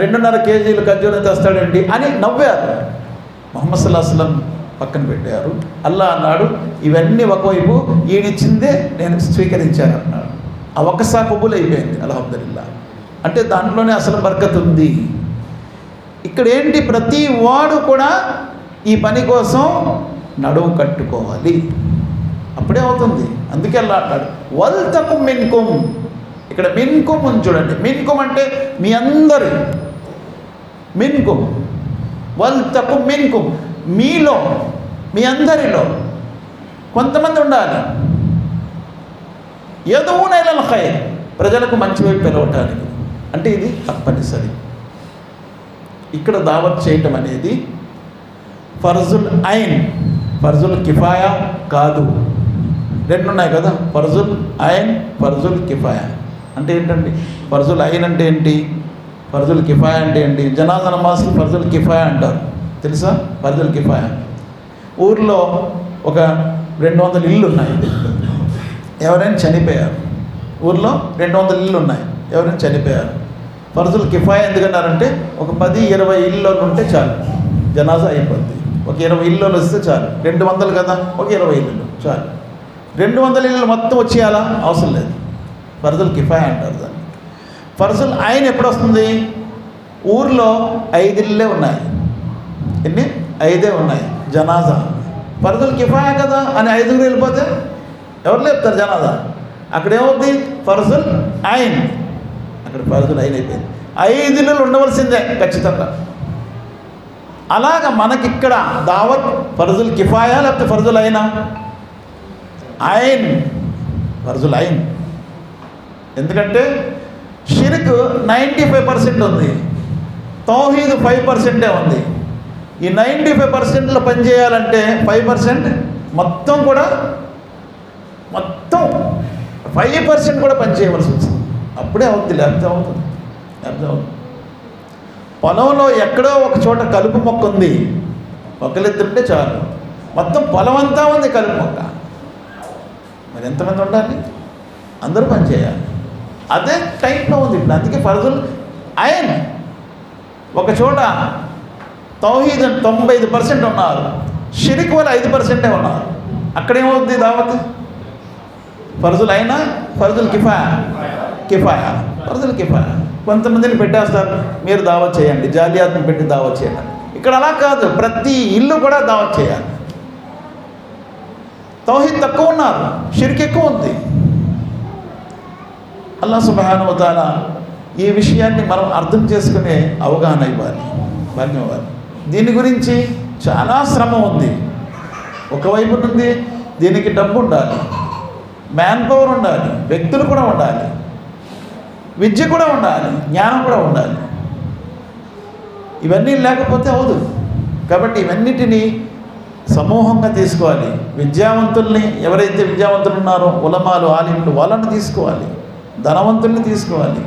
Speaker 1: 2.5 కేజీలు ఖర్జూరం తెస్తాడండి అని నవ్వారు. ముహమ్మద్ సల్లల్లాహు అలైహి వసల్లం పక్కన పెట్టారు. అల్లా అన్నాడు, ఇవన్నీ ఒకవైపు ఈయనిచ్చిందే నేను స్వీకరించాను అన్నాడు. ఆ ఒక్కసారి కబూల్ అయిపోయింది అల్హమ్దులిల్లా. అంటే దాంట్లోనే అసలు బర్కత్ ఉంది. ఇక్కడ ఏంటి, ప్రతి వాడు కూడా ఈ పని కోసం నడుము కట్టుకోవాలి, అప్పుడే అవుతుంది. అందుకే అల్లా అంటాడు వల్తకుం మిన్కుం. ఇక్కడ మిన్కుం ఉంది చూడండి, మిన్కుం అంటే మీ అందరి, మిన్కుం వల్తకుం మిన్కుం, మీలో మీ అందరిలో కొంతమంది ఉండాలి. యదూన ఇలల్ ఖైర్, ప్రజలకు మంచి వైపు పిలవటానికి. అంటే ఇది తప్పనిసరి. ఇక్కడ దావత్ చేయటం అనేది ఫర్జుల్ ఐన్, ఫర్జుల్ కిఫాయా కాదు. రెండు ఉన్నాయి కదా, ఫర్జుల్ ఐన్, ఫర్జుల్ కిఫాయా. అంటే ఏంటండి ఫర్జుల్ ఐన్ అంటే ఏంటి, ఫర్జుల్ కిఫాయా అంటే ఏంటి? జనాజా నమాజ్కి ఫర్జుల్ కిఫాయా అంటారు, తెలుసా? ఫర్జుల్ కిఫాయా. ఊర్లో ఒక 200 ఇళ్ళు ఉన్నాయి, ఎవరైనా చనిపోయారు. ఊర్లో 200 ఇళ్ళు ఉన్నాయి, ఎవరైనా చనిపోయారు. ఫర్జుల్ కిఫాయా ఎందుకన్నారంటే ఒక 10-20 ఇళ్ళు ఉంటే చాలు, జనాజా అయిపోద్ది. ఒక 20 ఇళ్ళు వస్తే చాలు, 200 కదా, ఒక 20 ఇళ్ళు చాలు. 200 ఇళ్ళు మొత్తం వచ్చేయాలా? అవసరం లేదు. ఫర్జుల్ కిఫాయా అంటారు దాన్ని. ఫర్జుల్ ఐన్ ఎప్పుడు వస్తుంది? ఊర్లో 5 ఇళ్ళే ఉన్నాయి. ఎన్ని? 5 ఉన్నాయి జనాజా. ఫర్జుల్ కిఫాయా కదా అని 5 వెళ్ళిపోతే ఎవరు లేపుతారు జనాజా? అక్కడ ఏమవుతుంది? ఫర్జుల్ ఐన్. అక్కడ ఫర్జుల్ ఐన్ అయిపోయింది. 5 ఇళ్ళు ఉండవలసిందే ఖచ్చితంగా. అలాగా మనకిక్కడ దావత్ ఫర్జుల్ కిఫాయా లేకపోతే ఫర్జుల్ ఐనా? ఐన్, ఫర్జుల్ ఐన్. ఎందుకంటే షిర్క్ 95% ఉంది, తౌహీద్ 5% ఉంది. ఈ 95%లో పనిచేయాలంటే 5% మొత్తం కూడా, మొత్తం 5% కూడా పనిచేయవలసి వచ్చింది. అప్పుడే అవుతుంది, లేకపోతే అవుతుంది. పొలంలో ఎక్కడో ఒక చోట కలుపు మొక్క ఉంది, ఒకరిద్దరుంటే చాలు, మొత్తం పొలం అంతా ఉంది కలుపు మొక్క. మరి ఎంతమంది ఉండాలి? అందరూ పనిచేయాలి. అదే టైప్లో ఉంది ఇప్పుడు. అందుకే ఫర్జుల్ ఐన్. ఒక చోట తౌహీద్ 95% ఉన్నారు, షిరిక్ వాళ్ళు 5% ఉన్నారు. అక్కడేమవుతుంది దావత్? ఫర్జుల్ ఐనా, ఫర్జుల్ కిఫాయా? కిఫాయా, ఫర్జుల్ కిఫాయా. కొంతమందిని పెట్టేస్తారు, మీరు దావత్ చేయండి, జాలియాత్ని పెట్టి దావత్ చేయండి. ఇక్కడ అలా కాదు, ప్రతి ఇల్లు కూడా దావత్ చేయాలి. తౌహీద్ తక్కువ ఉన్నారు, షిర్క్ ఎక్కువ ఉంది. అల్లాహ్ సుబ్హానహు వ తఆలా ఈ విషయాన్ని మనం అర్థం చేసుకునే అవగాహన ఇవ్వాలి, భాగ్యం ఇవ్వాలి. దీని గురించి చాలా శ్రమ ఉంది. ఒకవైపు నుండి దీనికి డబ్బు ఉండాలి, మ్యాన్ పవర్ ఉండాలి, వ్యక్తులు కూడా ఉండాలి, విద్య కూడా ఉండాలి, జ్ఞానం కూడా ఉండాలి. ఇవన్నీ లేకపోతే అవదు. కాబట్టి ఇవన్నిటినీ సమూహంగా తీసుకోవాలి. విద్యావంతుల్ని, ఎవరైతే విద్యావంతులు ఉన్నారో ఉలమాలు, ఆలింలు, వాళ్ళని తీసుకోవాలి. ధనవంతుల్ని తీసుకోవాలి,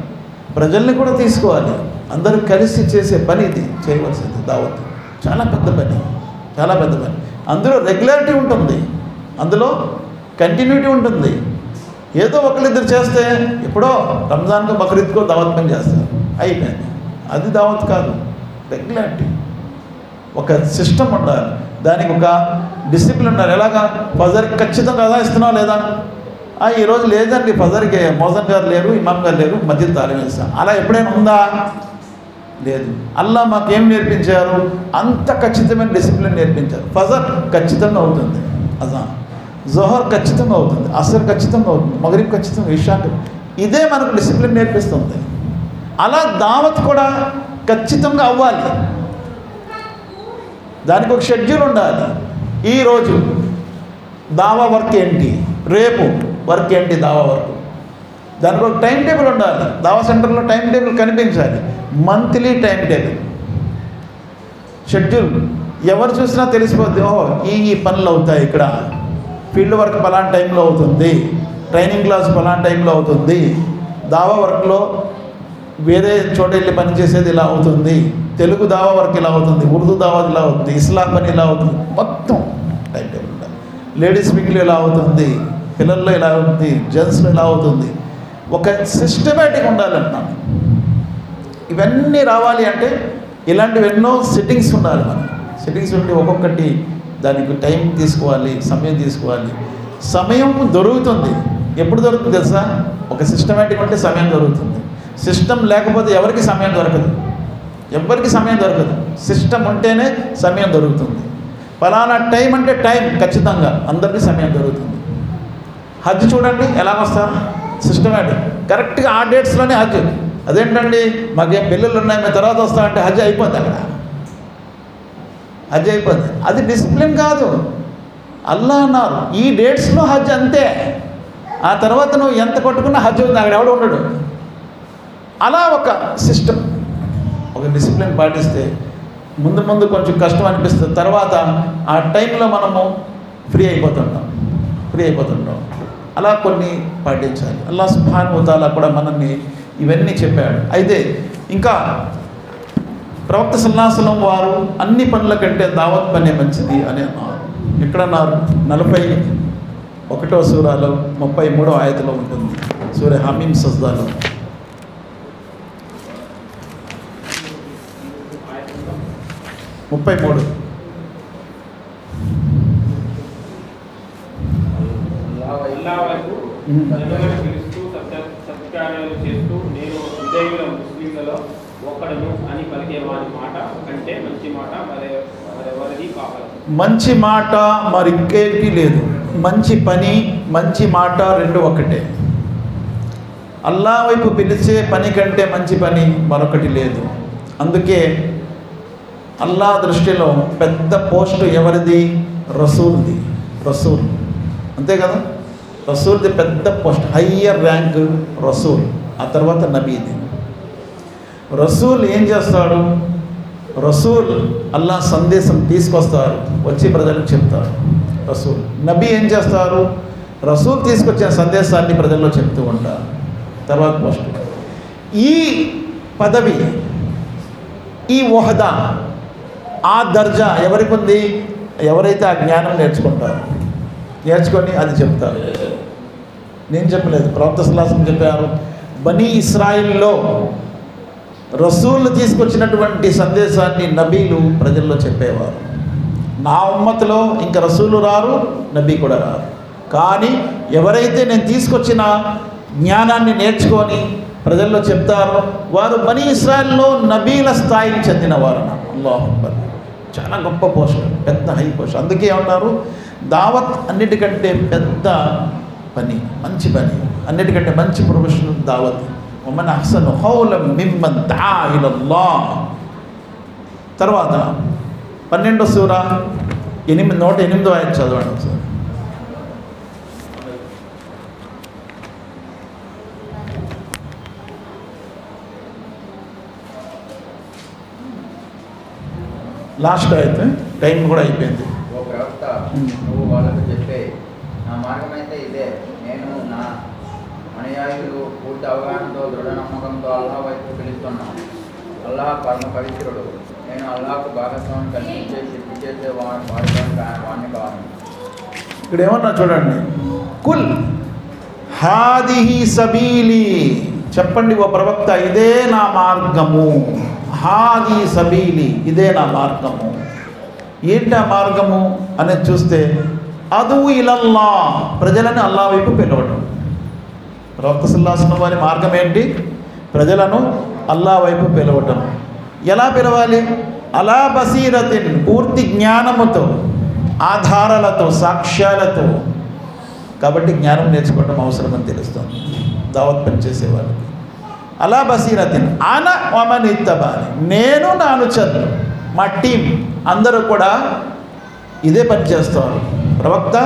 Speaker 1: ప్రజల్ని కూడా తీసుకోవాలి. అందరూ కలిసి చేసే పని ఇది, చేయవలసింది దావత్. చాలా పెద్ద పని, చాలా పెద్ద పని. అందులో రెగ్యులారిటీ ఉంటుంది, అందులో కంటిన్యూటీ ఉంటుంది. ఏదో ఒకరిద్దరు చేస్తే ఎప్పుడో రంజాన్కో బక్రీద్కో దావత్ పని చేస్తారు, అయిపోయింది. అది దావత్ కాదు. రెగ్యులారిటీ, ఒక సిస్టమ్ ఉండాలి, దానికి ఒక డిసిప్లిన్ ఉండాలి. ఎలాగా ఫజర్కి ఖచ్చితంగా అదా ఇస్తున్నావు లేదా? ఈరోజు లేదండి, ఫజర్కి మోజన్ గారు లేరు, ఇమాం గారు లేరు, మధ్యలో తాళం వేస్తాం. అలా ఎప్పుడైనా ఉందా? లేదు. అల్లా మాకేం నేర్పించారు? అంత ఖచ్చితమైన డిసిప్లిన్ నేర్పించారు. ఫజర్ ఖచ్చితంగా అవుతుంది, అజాన్, జోహర్ ఖచ్చితంగా అవుతుంది, అసర్ ఖచ్చితంగా అవుతుంది, మగరిబ్ ఖచ్చితంగా, ఇషా. ఇదే మనకు డిసిప్లిన్ నేర్పిస్తుంది. అలా దావత్ కూడా ఖచ్చితంగా అవ్వాలి. దానికి ఒక షెడ్యూల్ ఉండాలి. ఈరోజు దావా వర్క్ ఏంటి, రేపు వర్క్ ఏంటి, దావా వర్క్, దానికి ఒక టైం టేబుల్ ఉండాలి. దావా సెంటర్లో టైం టేబుల్ కనిపించాలి, మంత్లీ టైం టేబుల్, షెడ్యూల్. ఎవరు చూసినా తెలిసిపోద్ది, ఓహో ఈ పనులు అవుతాయి, ఇక్కడ ఫీల్డ్ వర్క్ పలానా టైంలో అవుతుంది, ట్రైనింగ్ క్లాస్ పలానా టైంలో అవుతుంది, దావా వర్క్లో వేరే చోట వెళ్ళి పనిచేసేది ఇలా అవుతుంది, తెలుగు దావా వర్క్ ఇలా అవుతుంది, ఉర్దూ దావా ఇలా అవుతుంది, ఇస్లాం పని ఇలా అవుతుంది, మొత్తం టైం టేబుల్ ఉండాలి. లేడీస్ స్పీకింగ్లో ఇలా అవుతుంది, పిల్లల్లో ఇలా అవుతుంది, జెంట్స్లో ఇలా అవుతుంది. ఒక సిస్టమేటిక్ ఉండాలంటున్నాను. ఇవన్నీ రావాలి అంటే ఇలాంటివి ఎన్నో సెట్టింగ్స్ ఉండాలి. మనం సెట్టింగ్స్ ఉండి ఒక్కొక్కటి దానికి టైం తీసుకోవాలి, సమయం తీసుకోవాలి. సమయం దొరుకుతుంది. ఎప్పుడు దొరుకుతుంది తెలుసా? ఒక సిస్టమేటిక్ ఉంటే సమయం దొరుకుతుంది. సిస్టమ్ లేకపోతే ఎవరికి సమయం దొరకదు, ఎవరికి సమయం దొరకదు. సిస్టమ్ ఉంటేనే సమయం దొరుకుతుంది. ఫలానా టైం అంటే టైం ఖచ్చితంగా అందరికీ సమయం దొరుకుతుంది. హజ్ చూడండి ఎలా వస్తారు, సిస్టమేటిక్, కరెక్ట్గా ఆ డేట్స్లోనే హజ్. అదేంటండి మాకేం పెళ్ళిళ్ళు ఉన్నాయి, మేము తర్వాత వస్తామంటే హజ్ అయిపోద్ది, అక్కడ హజ్ అయిపోద్ది. అది డిసిప్లిన్ కాదు. అల్లా అన్నారు ఈ డేట్స్లో హజ్ అంతే, ఆ తర్వాత నువ్వు ఎంత కొట్టుకున్నా హజ్ ఉంది, అక్కడ ఎవడు ఉండడు. అలా ఒక సిస్టమ్, ఒక డిసిప్లిన్ పాటిస్తే ముందు ముందు కొంచెం కష్టం అనిపిస్తుంది, తర్వాత ఆ టైంలో మనము ఫ్రీ అయిపోతుంటాం. అలా కొన్ని పాటించాలి. అల్లాహ్ సుబ్హానహు వ తఆలా కూడా మనల్ని ఇవన్నీ చెప్పాడు. అయితే ఇంకా ప్రవక్త సల్లల్లాహు అలైహి వసల్లం వారు అన్ని పనుల కంటే దావత్ పనే మంచిది అని అన్నారు. ఎక్కడన్నారు? 41వ సూరాలో 33వ ఆయతలో ఉంటుంది, సూర హమీమ్ సజ్దాలో. 33.
Speaker 3: సత్కార్యాలు చేస్తూ నేను విధేయుల ముస్లింలలో ఒకడును అని పలికే వారి మాట కంటే మంచి మాట మరెవరిది కావాలి.
Speaker 1: మంచి మాట మరింకేది లేదు. మంచి పని, మంచి మాట రెండు ఒకటే. అల్లా వైపు పిలిచే పని కంటే మంచి పని మరొకటి లేదు. అందుకే అల్లా దృష్టిలో పెద్ద పోస్టు ఎవరిది? రసూల్ది. రసూల్, అంతే కదా? రసూల్ది పెద్ద పోస్ట్, హయ్యర్ ర్యాంక్ రసూల్. ఆ తర్వాత నబీది. రసూల్ ఏం చేస్తాడు? రసూల్ అల్లా సందేశం తీసుకొస్తారు, వచ్చి ప్రజలకు చెప్తారు. రసూల్. నబీ ఏం చేస్తారు? రసూల్ తీసుకొచ్చిన సందేశాన్ని ప్రజల్లో చెప్తూ ఉంటారు. తర్వాత పోస్ట్. ఈ పదవి, ఈ వహదా, ఆ దర్జా ఎవరికి ఉంది? ఎవరైతే ఆ జ్ఞానం నేర్చుకుంటారు, నేర్చుకొని అది చెప్తారు. నేను చెప్పలేదు, ప్రవక్త సల్లల్లాహు అలైహి వసల్లం చెప్పారు. బనీ ఇస్రాయిల్లో రసూళ్ళు తీసుకొచ్చినటువంటి సందేశాన్ని నబీలు ప్రజల్లో చెప్పేవారు. నా ఉమ్మతిలో ఇంకా రసూలు రారు, నబీ కూడా రారు. కానీ ఎవరైతే నేను తీసుకొచ్చిన జ్ఞానాన్ని నేర్చుకొని ప్రజల్లో చెప్తారో వారు బనీ ఇస్రాయిల్లో నబీల స్థాయికి చెందినవారు. అల్లాహు అక్బర్. చాలా గొప్ప పోస్ట్, పెద్ద హై పోస్ట్. అందుకే ఏమన్నారు, దావత్ అన్నిటికంటే పెద్ద పని, మంచి పని, అన్నిటికంటే మంచి ప్రొఫెషన్ దావత్. వమన్ అహ్సను ఖౌలం మిమ్మన్ దా ఇలల్లాహ్. తర్వాత 12వ సూర 108వ ఆయత చదవండి ఒకసారి. లాస్ట్ అయితే టైం కూడా అయిపోయింది.
Speaker 2: ఓ ప్రవక్త, నువ్వు వాళ్ళకు చెప్పే నా మార్గం అయితే ఇదే. నేను నా అనుయాయులు పూర్తి అవగాహనతో దృఢ నమ్మకంతో అల్లాహ్ వైపు పిలుస్తున్నాను. అల్లాహ్ పరమ పవిత్రుడు. నేను అల్లాహ్కు భాగస్వామిని కల్పించే శక్తి చేసే వాడిని కాను.
Speaker 1: ఇక్కడ ఏమన్నా చూడండి, కుల్ హాదిహి సబీలి, చెప్పండి ఓ ప్రవక్త, ఇదే నా మార్గము. హాది సబీలి, ఇదే నా మార్గము. ఏంటి ఆ మార్గము అనేది చూస్తే, అదు ఇలల్లా, ప్రజలను అల్లా వైపు పిలవడం. ప్రవక్త సల్లల్లాహు అలైహి వసల్లం వారి మార్గం ఏంటి? ప్రజలను అల్లా వైపు పిలవటం. ఎలా పిలవాలి? అలా బసీరతిన్, పూర్తి జ్ఞానముతో, ఆధారాలతో, సాక్ష్యాలతో. కాబట్టి జ్ఞానం నేర్చుకోవడం అవసరమని తెలుస్తుంది దావత్ పనిచేసేవాళ్ళకి. అలా బసీరతిన్ ఆన వమన్ ఇత్తబాని, నేను నా అనుచరులు, మా టీం అందరూ కూడా ఇదే పని చేస్తారు. ప్రవక్త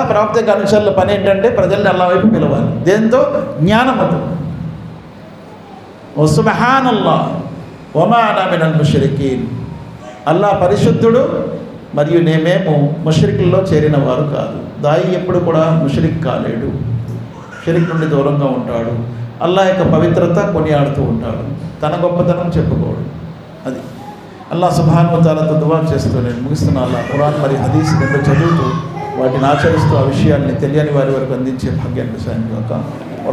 Speaker 1: అనుచరుల పని ఏంటంటే ప్రజల్ని అల్లా వైపు పిలవాలి. దేంతో? జ్ఞానముతో. ఓ సుబ్హానల్లాహ్ వమా అనా మినల్ ముష్రికీన్, అల్లా పరిశుద్ధుడు మరియు నేమేమో ముష్రికుల్లో చేరిన వారు కాదు. దాయి ఎప్పుడు కూడా ముష్రిక్ కాలేడు, షిరిక్ నుండి దూరంగా ఉంటాడు. అల్లా యొక్క పవిత్రత కొనియాడుతూ ఉంటాడు, తన గొప్పతనం చెప్పుకోడు. అది అల్లా సుబ్హానహు వ తఆలాతో దువా చేస్తూ నేను ముగిస్తున్నా. అల్లా ఖురాన్ మరియు హదీస్ రెండు చదువుతూ వాటిని ఆచరిస్తూ ఆ విషయాల్ని తెలియని వారి వరకు అందించే భాగ్యాన్ని సాయంకాక.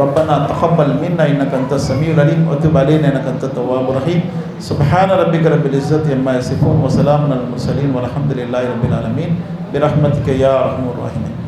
Speaker 1: రబ్బనా తఖబ్బల్ మిన్నా ఇన్నక అంత సమీఉల్ అలీమ్ వతుబ్ అలైనా ఇన్నక అంత తవ్వాబుర్ రహీమ్. సుబ్హాన రబ్బిక రబ్బిల్ ఇజ్జతి అమ్మా యసిఫూన్ వ సలామున్ అలల్ ముర్సలీన్ వల్హమ్దులిల్లాహి రబ్బిల్ ఆలమీన్ బిరహ్మతిక యా అర్హమర్ రాహిమీన్.